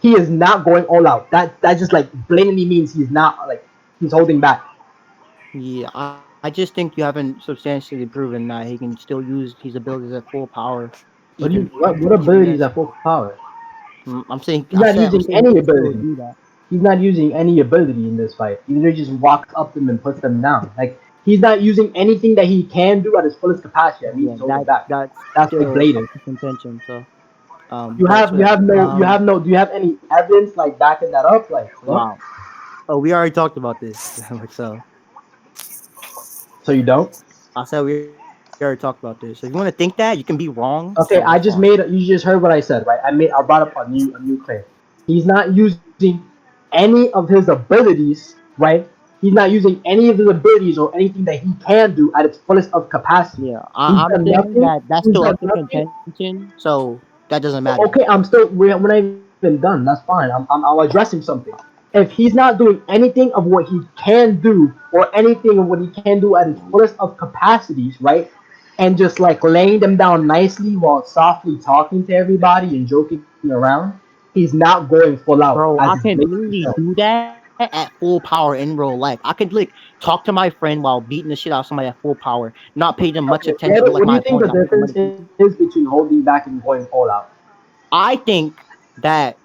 he is not going all out. That just like blatantly means he's not like he's holding back. Yeah, I just think you haven't substantially proven that he can still use his abilities at full power, even What even as abilities at full power? He's not I'm using saying he any can still ability. do that. He's not using any ability in this fight. He literally just walks up them and puts them down. Like he's not using anything that he can do at his fullest capacity. That means Yeah, he's holding back. that's That's like still up blatant. for contention. So, but whatever. Do you have any evidence like backing that up? Like hello? Wow. Oh, we already talked about this. Like so, So you don't? I said we already talked about this. So if you want to think that, you can be wrong, but that's Okay, fine. you just heard what I said, right? I brought up a new claim. He's not using any of his abilities, right? He's not using any of his abilities or anything that he can do at its fullest of capacity. Yeah, He's I'm done saying nothing. that that's He's still done up to nothing. contention. So that doesn't matter. Okay, we're not even done. That's fine. I'm addressing something. If he's not doing anything of what he can do or anything of what he can do at his fullest of capacities, right? And just like laying them down nicely while softly talking to everybody and joking around, he's not going full out as Bro, he's I can blatantly literally shown. do that at full power in real life. I could like talk to my friend while beating the shit out of somebody at full power, not pay them much Okay, attention, like what my do you think opponent, the not pay them much difference attention. is between holding back and going all out? I think that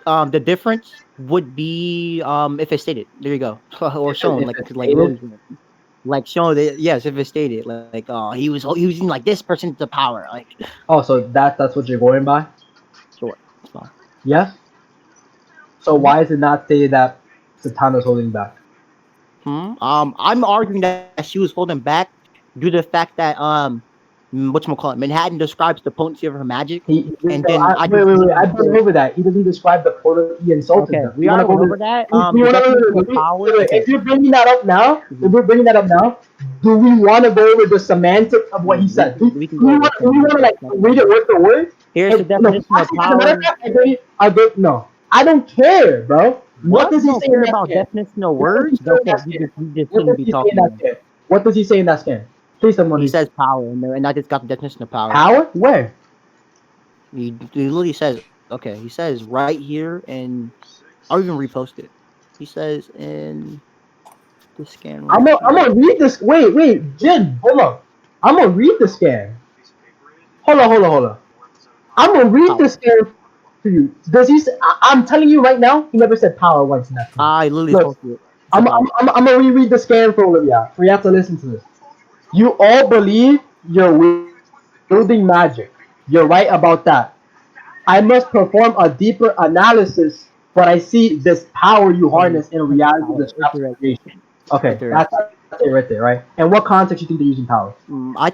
the difference would be if it's stated. There you go, or shown If like it's like Lodi stated, said. Like shown that yes, if it's stated like he was using like this person to power like oh, so that's what you're going by? sure it's fine. Yes. So Mhm. why is it not stated that Zatanna's holding back? I'm arguing that she was holding back due to the fact that whatchamacallit, Manhattan describes the potency of her magic, and then I just Wait. literally I've been say over that. He doesn't describe the photo. He insulted okay, them. we You want to already go went over? over that. You The want definition of to power. Okay. if you're bringing that up now, if Mhm. we're bringing that up now, do we want to go over the semantics of what Yeah, he said? we can go over Do we want to semantics. like That's read fine. it word for word? Here's the And no, definition of actually, as a matter of power. fact, I get no. I don't care, bro. What What? does You he don't say in care that about scan? definition of What does he words? say in Okay, that scan? you just What shouldn't does be he say in talking that then. scan? What does he say in that scan? Please, someone. He says power, and I just got the definition of power. Power? Where? He literally says, okay, he says right here, and I'll even repost it. He says in the scan right I'm here. gonna read this. Wait, Jin, hold on. I'm gonna read the scan. Hold on. I'm gonna read Power. the scan for you. Does he? I'm telling you right now, he never said power once in that scan. I Look, literally posted it. He said power. I'm gonna reread the scan for all of y'all. For y'all to listen to this. You all believe you're wielding magic. You're right about that. I must perform a deeper analysis but I see this power you harness in reality Power. the straps of Interesting. creation. Okay, Interesting. that's it right there, right? And what context you think they're using power? I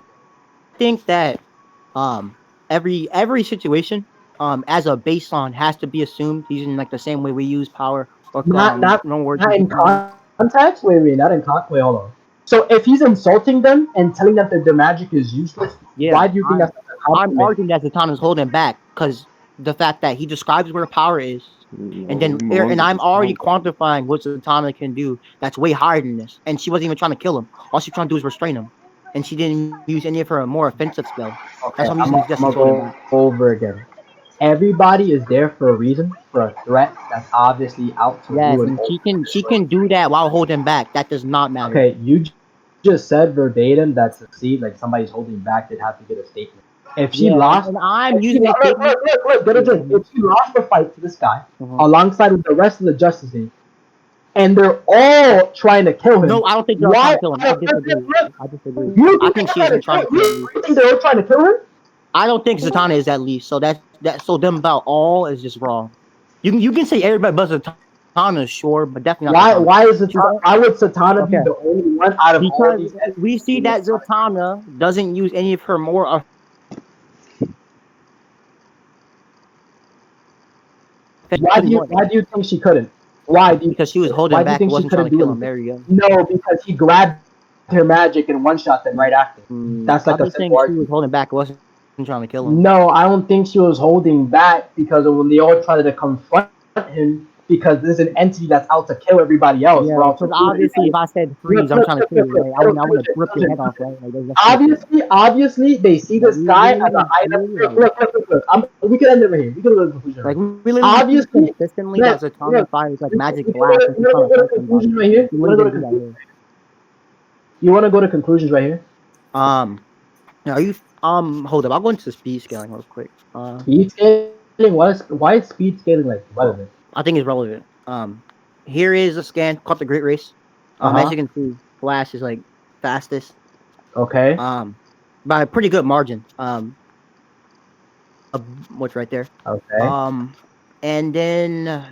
think that every situation as a baseline has to be assumed using like the same way we use power or Not not no words not in using. context. Wait, not in context. Wait, hold on. So if he's insulting them and telling them that their magic is useless, Yeah, why do you think that's a I'm compliment? arguing that Zatanna is holding back because the fact that he describes where power is, and No, then he belongs and with I'm his already power. quantifying what Zatanna can do that's way higher than this, and she wasn't even trying to kill him. All she's trying to do is restrain him, and she didn't use any of her more offensive spell. That's Okay, what I'm using to suggest gonna she's holding go back. over again. Everybody is there for a reason, for a threat that's obviously out to Yes, ruin and she everyone. can do that while holding back. That does not matter. Okay, you just said verbatim that to see like somebody's holding back, they'd have to get a statement. If she Yeah, lost, and I'm if she using a statement. look, get a Yeah. drink. If she lost the fight to this guy Uh-huh. alongside with the rest of the Justice League, and they're all trying to kill him, No, I don't think they're all trying why? to kill him. I Look, look, disagree. look, I disagree. you I think think they're she trying to isn't kill? trying to kill him. You think they're all trying to kill her? I don't think Zatanna is at least. So that. So them about all is just wrong. You can say everybody but Zatanna, sure, but definitely not Why? Zatanna. Why is She's Satana? all, Why would Satana be okay the only one out of all because these we entities see who that knows how to kill? Zatanna doesn't use any of her more offensive one Why do you think she couldn't? Why do you because she was holding why do you back and think she wasn't trying couldn't to do kill him. anything? There you go. No, because he grabbed her magic and one shot them right after. That's I like a just think simple she was argument. holding back, wasn't trying to kill him. No, I don't think she was holding back because of when they all tried to confront him because there's an entity that's out to kill everybody else. Yeah, We're out to because ruin obviously if everybody. I said Look, freeze, I'm look, trying to look, kill look, you, look, right? look, I want to rip your look, head off, look. right? Like that's stupid. Obviously, they see Like this we guy as a literally item. see, Look, look, look, look, look. We can end it right here. We can go to the conclusion right like here. we literally see Obviously, consistently that look, Zatanna look. fires like magic We can blast when she's trying to go to fight a conclusion somebody. right here. She You want to literally go didn't to do that conclusion? here. You want to go to conclusions right here? Um, are you hold up? I'll go into the speed scaling real quick. Speed scaling. Why is speed scaling like Well, relevant? I think it's relevant. Here is a scan called the Great Race. Uh As you huh. can see, Flash is like fastest. Okay. Um, by a pretty good margin. What's right there? Okay. Um, and then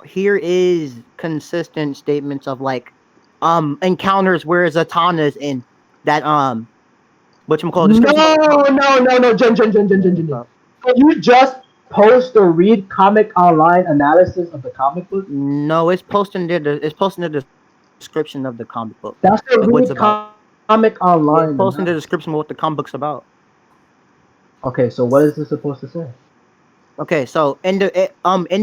here is consistent statements of like encounters where Zatanna is in that whatchamacallit No, description about the comic. no, Yeah, Jen. what's up? Can you just post or read comic online analysis of the comic book? No, it's posting it's posting the description of the comic book. That's the Like what's read about. comic It's online posting the analysis. description of what the comic book's about. Okay, so what is this supposed to say? Okay, so in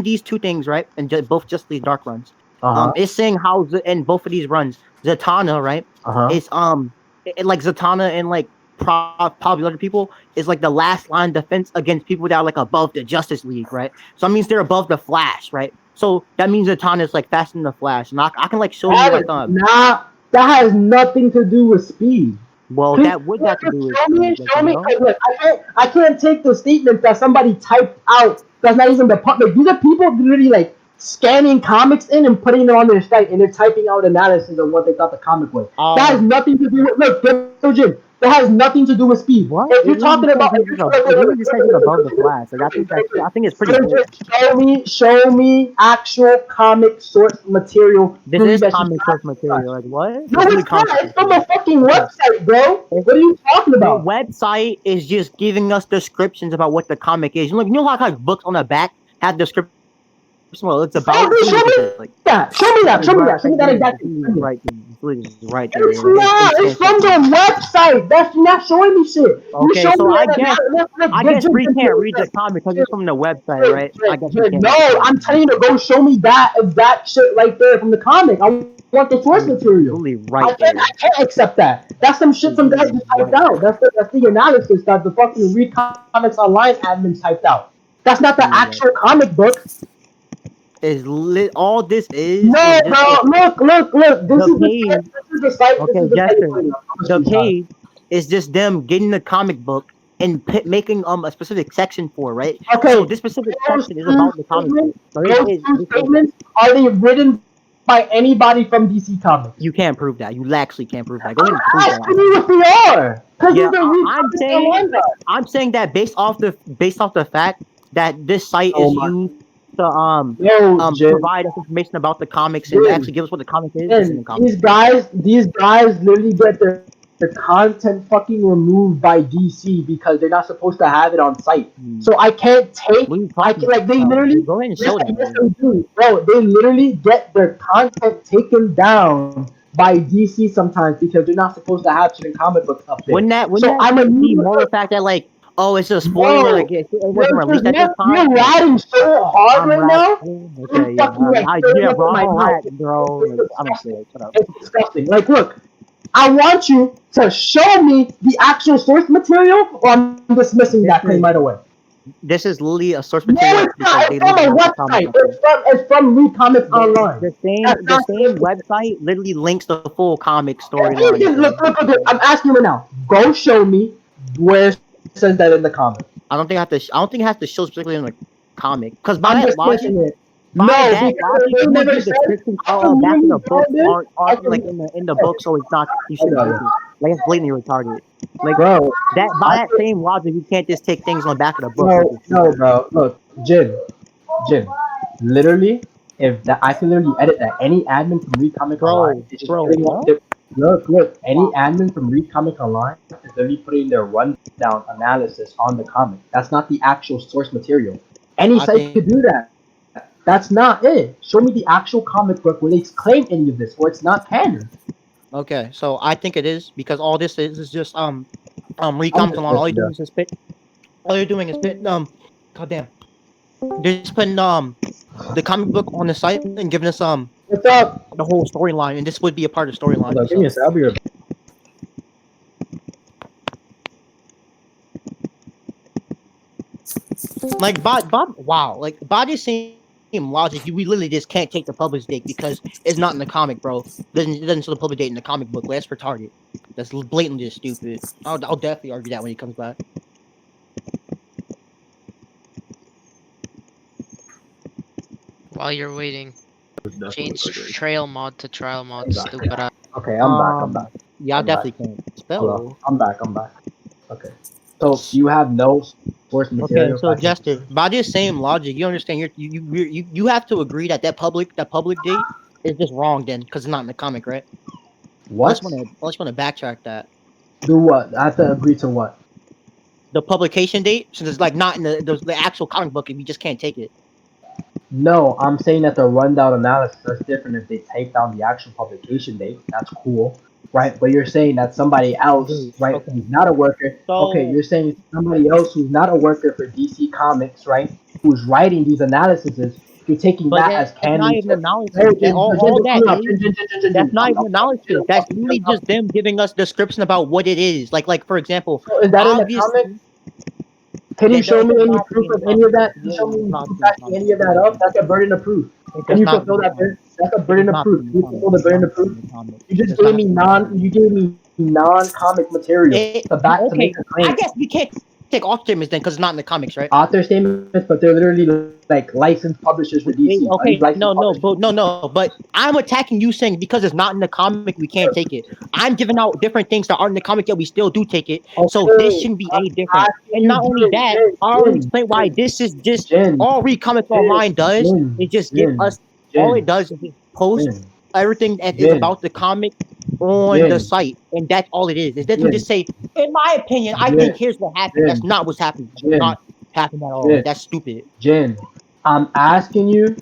these two things, right, and both just these dark runs, Uh huh. it's saying how in both of these runs, Zatanna, right, Uh huh. is like Zatanna and like probably other people is like the last line defense against people that are like above the Justice League, right? So that means they're above the Flash, right? So that means Zatanna is like faster than the Flash, and I can like show you That like is not. That has nothing to do with speed. well Please, that would have to do with like show you me. know. Look, I can't take the statements that somebody typed out. That's not even the part. Like, these are people literally like scanning comics in and putting it on their site, and they're typing out analysis of what they thought the comic was. That has nothing to do with. Look, Jim. That has nothing to do with speed. What? If It you're literally talking says about, he's just it literally just says he's above the Flash. Like I think it's pretty clear. show me actual comic source material This proving is that she's comic source not. material. Like what? No, It's literally it's not. comic source It's from a material. fucking Okay. website, bro. What are you talking The about? website is just giving us descriptions about what the comic is. You know how like books on the back have descriptions what it's Oh, about? then It's show literally just me this, like that. Show me that. it's Show me right that. Show me that there. exactly. It's literally right there. It's literally just right there. It's Like not. It's it's from so the easy. website. That's you're not showing me shit. You Okay, show so me an I guess we can't read the comic because it's from the website, right? I guess we can't No, read the comic. I'm telling you to go show me that exact shit right there from the comic. I want the source It's material. literally right there. I can't accept that. That's some shit It's some guy literally just right typed out. there. That's the analysis that the fucking read comics online admin typed out. That's not the Literally right. actual comic book. Is lit all this No, is just bro. Look. This the is the site. page. This is the site. This Okay, is the site you're Jester. putting up. I'm The gonna screenshot it. page is just them getting the comic book and making a specific section for right. So Okay, this specific those section is two about the comic book. statements, So those two this is statements, are they written by anybody from DC Comics? you can't prove that. You actually can't prove that. Go ahead I'm and prove that. asking you if they are, because Yeah, these are read I'm comics saying online guys. I'm saying that based off the fact that this site Oh is my, used Jin, provide us information about the comics and actually Jin, give us what the comic is that's in the and comic. these guys literally get their content fucking removed by DC because they're not supposed to have it on site. Hmm. So I can't take. What are you I can talking like they about? literally. Go ahead and Yes, show that. yes, they do, bro. They literally get their content taken down by DC sometimes because they're not supposed to have certain comic books up there. Wouldn't So that I'm a be new more of a fact that like, oh, it's a spoiler, like bro. it wasn't released at this time? You're Like, riding so hard I'm right right. now. Okay, I'm yeah. fucking like Yeah, throwing up bro, in I'm my all mouth. that, bro. Like, It's I don't care. disgusting. Shut up. It's disgusting. Like, look, I want you to show me the actual source material, or I'm dismissing that This claim right is away. this is literally a source No, material it's not. because It's they from literally a have the comic website. up there. It's from Read Comics Online. That's The not source same material. website literally links the full comic Okay, storyline. then So look. I'm asking you right now. Go show me where it says that in the comics. I don't think it has to show specifically in the comic. Because I'm dismissing it. by No, that because logic, they you would never give said. descriptions I can all back in literally the go book there. I aren't like can. in the book, so it's not you shouldn't do it. Like it's blatantly retarded. Like Bro, that by I that could, same logic, you can't just take things on the back of the book, which no, is no, stupid. bro. Look, Jin, literally, if that I can literally edit that. Any admin from Read Comic Online is just putting up. What? Look. Any admin from Read Comic Online is literally putting their rundown analysis on the comic. That's not the actual source material. Any I site think could do that. That's not it. Show me the actual comic book where they claim any of this, or it's not canon. okay. So I think it is because all this is just read I'm comics along. All you're dismissing doing that. is just spit. All you're doing is spit. Goddamn. They're just putting the comic book on the site and giving us What's up? the whole storyline, and this would be a part of the Hold storyline. on, give me a So sec. I'll be right. like Bob wow, like by the same logic, we literally just can't take the published date because it's not in the comic, bro. It doesn't show the published date in the comic book. Well, that's retarded. That's blatantly just stupid. I'll definitely argue that when he comes back. While you're waiting, Definitely change agree. trail mod to trial mod, I'm back. stupid ass. Okay, I'm back. I'm back. Yeah, I I'm back. definitely can't Hold on. spell. I'm back. I'm back. Okay. So you have no source material Okay, backing so up your Jester, theory? by this same logic, you understand you have to agree that that public date is just wrong then because it's not in the comic, right? What? Let's wanna backtrack that. Do what? I have to agree to what? The publication date, since it's like not in the actual comic book, and we just can't take it. No, I'm saying that the rundown analysis is different if they take down the actual publication date. That's cool, right? But you're saying that somebody else, Date. right, Okay. who's not a worker. Okay, So you're saying somebody else who's not a worker for DC Comics, right, who's writing these analyses. You're taking but that that's as not canon. even analysis. No, That all that hold is that's not even analysis. That's literally just them giving us description about what it is. Like for example, So is that in the comic? obviously Can you that show it me does any not have to be proof in the of any of comic. that? Can you show It me does any not have proof to be in the backing comic. any of that up? That's a burden of proof. It Can does you not fulfill be in the that? comic. That's a It does burden of not be proof. in the Can you comic. fulfill the It does burden not of have to proof? be in the comic. You It just does not gave have me to be in the comic. non-comic material to back to make a I claim. guess we can't take author statements then because it's not in the comics, right? Author statements, but they're literally like licensed publishers for DC. Are these Okay, licensed publishers? but I'm attacking you saying because it's not in the comic we can't take it. I'm giving out different things that aren't in the comic yet we still do take it. So this Okay, shouldn't be I'm any different. asking And you, not only that, I already explained why this is just Jen, all Read Comics Online does is just give Jen, us all it Jen, does is just post Jen, everything that is Jen, about the comic on the Jen, site, and that's all it is. It doesn't Jen, just say, in my opinion, I think Jen, here's what happened. That's Jen, not what's happening. That's Jen, not happening at all. Jen, Like that's stupid. Jen. I'm asking you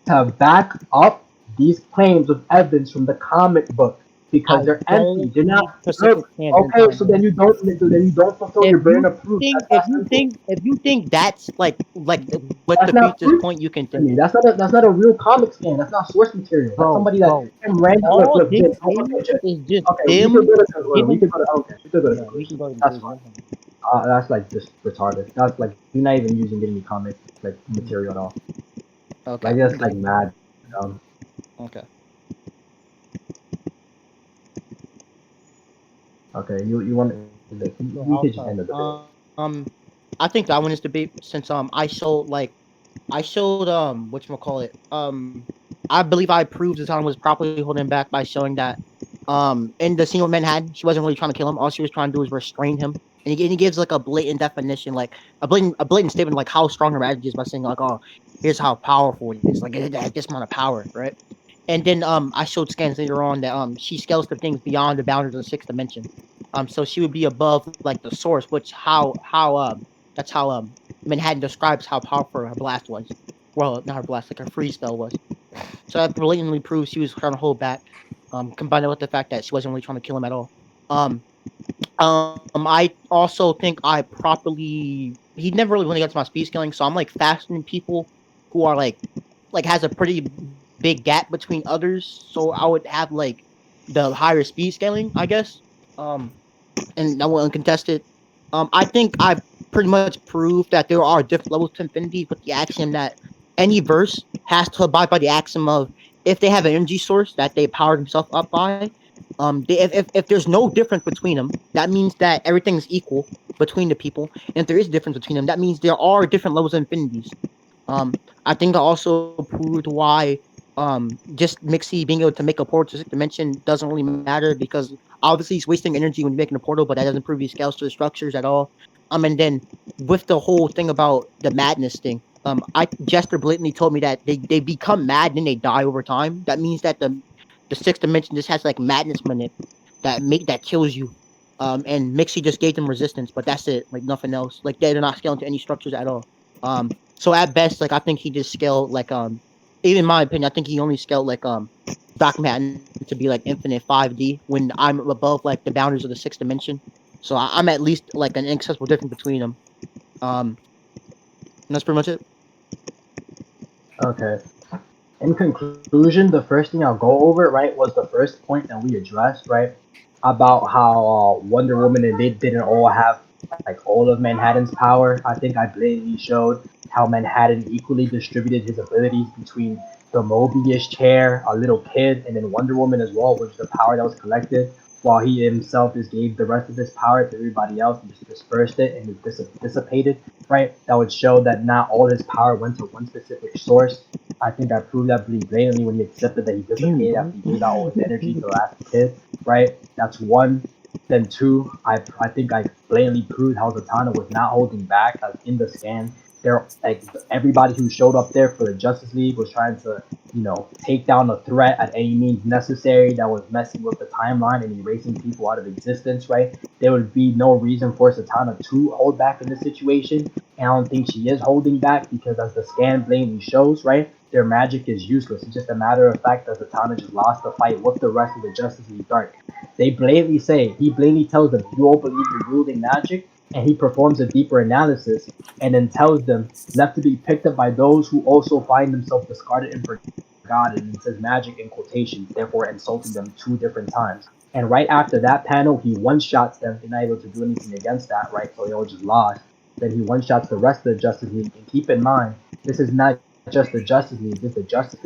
to back up these claims with evidence from the comic book because I they're empty. don't They're not. need specific Look, tangent okay, time. so then you don't. So then you don't fulfill If your burden you of proof. That's that simple. if you think that's like what That's defeats not this proof point, you can to think, me. That's not a real comic scan. That's not source material. That's somebody that bro. some random. All Look, this Jen. Okay, is Jen. is just Okay, we could them go to conclusion. We giving. could go to okay. We could go to Yeah, we can conclusion. go to That's conclusion. fine. That's like just retarded. That's like you're not even using any comic like material at all. Okay, Like that's like mad. okay. Okay, you want like Yeah, we I'll could just start. end the debate. I think that one is debate since I showed whatchamacallit, I believe I proved Zatanna was properly holding back by showing that in the scene with Manhattan, she wasn't really trying to kill him. All she was trying to do was restrain him. And he gives like a blatant definition, like a blatant statement, like how strong her magic is by saying like, "Oh, here's how powerful it is. Like it had this amount of power, right? And then I showed scans later on that she scales to things beyond the boundaries of the sixth dimension. So she would be above like the source, which how that's how Manhattan describes how powerful her blast was. Well, not her blast, like her freeze spell was. So that blatantly proves she was trying to hold back. Combined with the fact that she wasn't really trying to kill him at all. Um, I also think I properly he never really went against my speed scaling, so I'm like faster than people who are like has a pretty big gap between others. So I would have like the higher speed scaling, I guess. Um, and that went uncontested. I think I've pretty much proved that there are different levels to infinity with the axiom that any verse has to abide by the axiom of if they have an energy source that they power themselves up by, if there's no difference between them, that means that everything's equal between the people. And if there is a difference between them, that means there are different levels of infinities. I think I also proved why just Mixie being able to make a portal to sixth dimension doesn't really matter because obviously he's wasting energy when you're making a portal, but that doesn't prove he scales to the structures at all. And then with the whole thing about the madness thing, I Jester blatantly told me that they become mad and then they die over time. That means that the sixth dimension just has like madness in it that kills you. And Mixie just gave them resistance, but that's it, like nothing else. Like they're not scaling to any structures at all. So at best, like I think he just scaled like even in my opinion, I think he only scaled like Dr.Manhattan to be like infinite 5D when I'm above like the boundaries of the sixth dimension. So I'm at least like an inaccessible difference between them. Um, and that's pretty much it. Okay. In conclusion, the first thing I'll go over, right, was the first point that we addressed, right, about how Wonder Woman and they didn't all have like all of Manhattan's power. I think I blatantly showed how Manhattan equally distributed his abilities between the Mobius chair, a little kid, and then Wonder Woman as well, which is the power that was collected, while he himself just gave the rest of his power to everybody else and just dispersed it and it dissipated, right? That would show that not all his power went to one specific source. I think I proved that pretty blatantly when he accepted that he Damn, dissipated bro. after he gave out all his energy to the last kid, right? That's one. Then two, I think I blatantly proved how Zatanna was not holding back as in the scan. There, like everybody who showed up there for the Justice League was trying to, take down a threat at any means necessary that was messing with the timeline and erasing people out of existence, right? There would be no reason for Zatanna to hold back in this situation. And I don't think she is holding back because, as the scan blatantly shows, right, their magic is useless. It's just a matter of fact that Zatanna just lost the fight with the rest of the Justice League Dark. They blatantly say, he blatantly tells them, you all believe you're wielding magic, and he performs a deeper analysis and then tells them, left to be picked up by those who also find themselves discarded and forgotten, and it says magic in quotations, therefore insulting them two different times. And right after that panel, he one-shots them. They're not able to do anything against that, right? So they all just lost. Then he one-shots the rest of the Justice League. And keep in mind, this is not just the Justice League. This is the Justice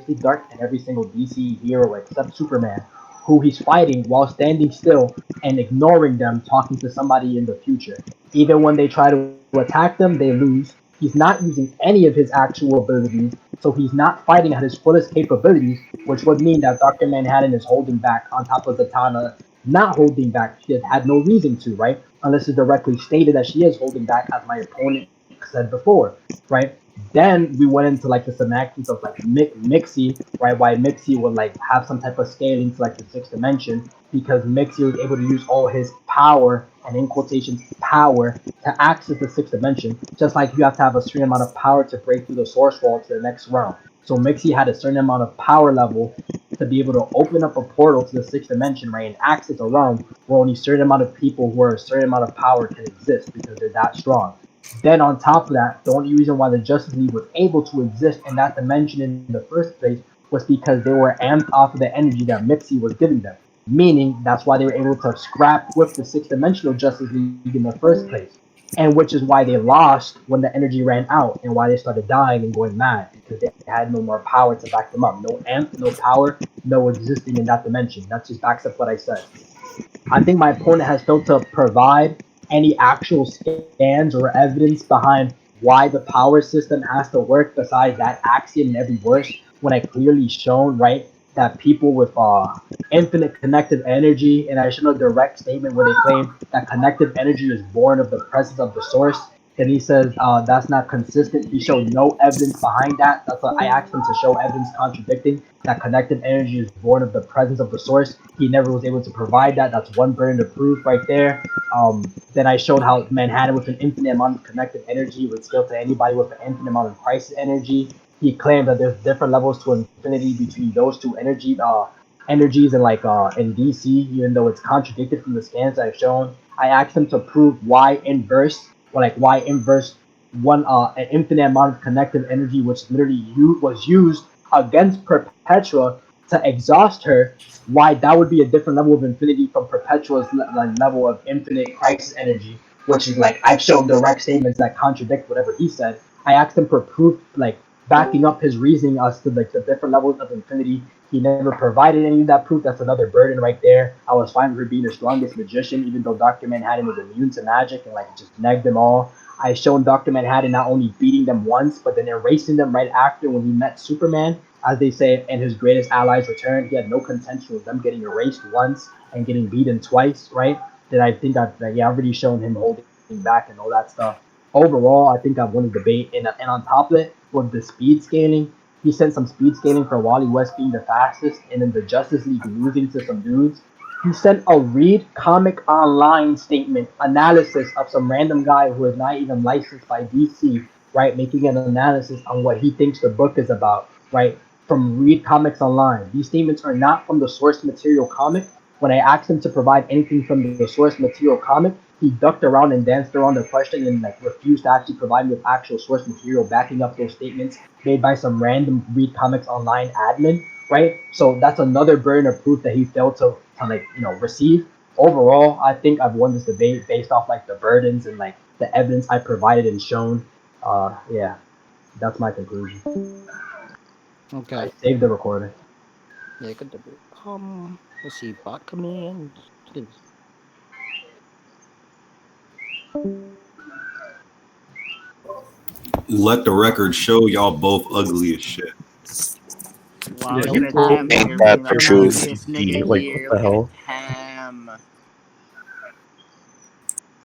League Dark, and every single DC hero except Superman, who he's fighting while standing still and ignoring them, talking to somebody in the future. Even when they try to attack them, they lose. He's not using any of his actual abilities, so he's not fighting at his fullest capabilities, which would mean that Dr. Manhattan is holding back on top of Zatanna not holding back. She has had no reason to, right? Unless it's directly stated that she is holding back, as my opponent said before, right? Then we went into like the semantics of like Mixie, right? Why Mixie would like have some type of scaling to like the sixth dimension because Mixie was able to use all his power and in quotations power to access the sixth dimension. Just like you have to have a certain amount of power to break through the source wall to the next realm. So Mixie had a certain amount of power level to be able to open up a portal to the sixth dimension, right, and access a realm where only a certain amount of people who are a certain amount of power can exist because they're that strong. Then on top of that, the only reason why the Justice League was able to exist in that dimension in the first place was because they were amped off of the energy that Mixie was giving them. Meaning that's why they were able to scrap with the sixth dimensional Justice League in the first place. And which is why they lost when the energy ran out and why they started dying and going mad because they had no more power to back them up. No amp, no power, no existing in that dimension. That just backs up what I said. I think my opponent has failed to provide any actual scans or evidence behind why the power system has to work besides that axiom in every verse when I clearly shown, right, that people with infinite connective energy, and I shown a direct statement where they claim that connective energy is born of the presence of the source, Then he says that's not consistent. He showed no evidence behind that. That's what I asked him to show evidence contradicting that connective energy is born of the presence of the source. He never was able to provide that. That's one burden of proof right there. Then I showed how Manhattan with an infinite amount of connective energy would scale to anybody with an infinite amount of crisis energy. He claimed that there's different levels to infinity between those two energies and like in DC, even though it's contradicted from the scans I've shown. I asked him to prove why inverse, or like why inverse one an infinite amount of connective energy, which literally was used against Perpetua to exhaust her. Why that would be a different level of infinity from Perpetua's level of infinite crisis energy, which is like I've shown direct statements that contradict whatever he said. I asked him for proof, like backing up his reasoning as to like the different levels of infinity. He never provided any of that proof. That's another burden right there. I was fine with her being the strongest magician, even though Dr. Manhattan was immune to magic and like just negged them all. I shown Dr. Manhattan not only beating them once, but then erasing them right after when he met Superman. As they say, and his greatest allies returned. He had no contention with them getting erased once and getting beaten twice, right? Then I think I've already shown him holding back and all that stuff. Overall, I think I've won the debate. And on top of it, with the speed scaling, he sent some speed scaling for Wally West being the fastest, and then the Justice League losing to some dudes. He sent a Read Comic Online statement analysis of some random guy who is not even licensed by DC, right? Making an analysis on what he thinks the book is about, right? From Read Comics Online. These statements are not from the source material comic. When I asked him to provide anything from the source material comic, he ducked around and danced around the question and like refused to actually provide me with actual source material backing up those statements made by some random Read Comics Online admin, right? So that's another burden of proof that he failed to like receive. Overall, I think I've won this debate based off like the burdens and like the evidence I provided and shown. Yeah, that's my conclusion. Okay. I saved the recording. Yeah, good debate. Let's see. Bot coming in. Please. Let the record show y'all both ugly as shit. Wow, Yeah, look you at the too. time Ain't here that being the the truth? ugliest nigga Like, what here. the Look at hell? the time.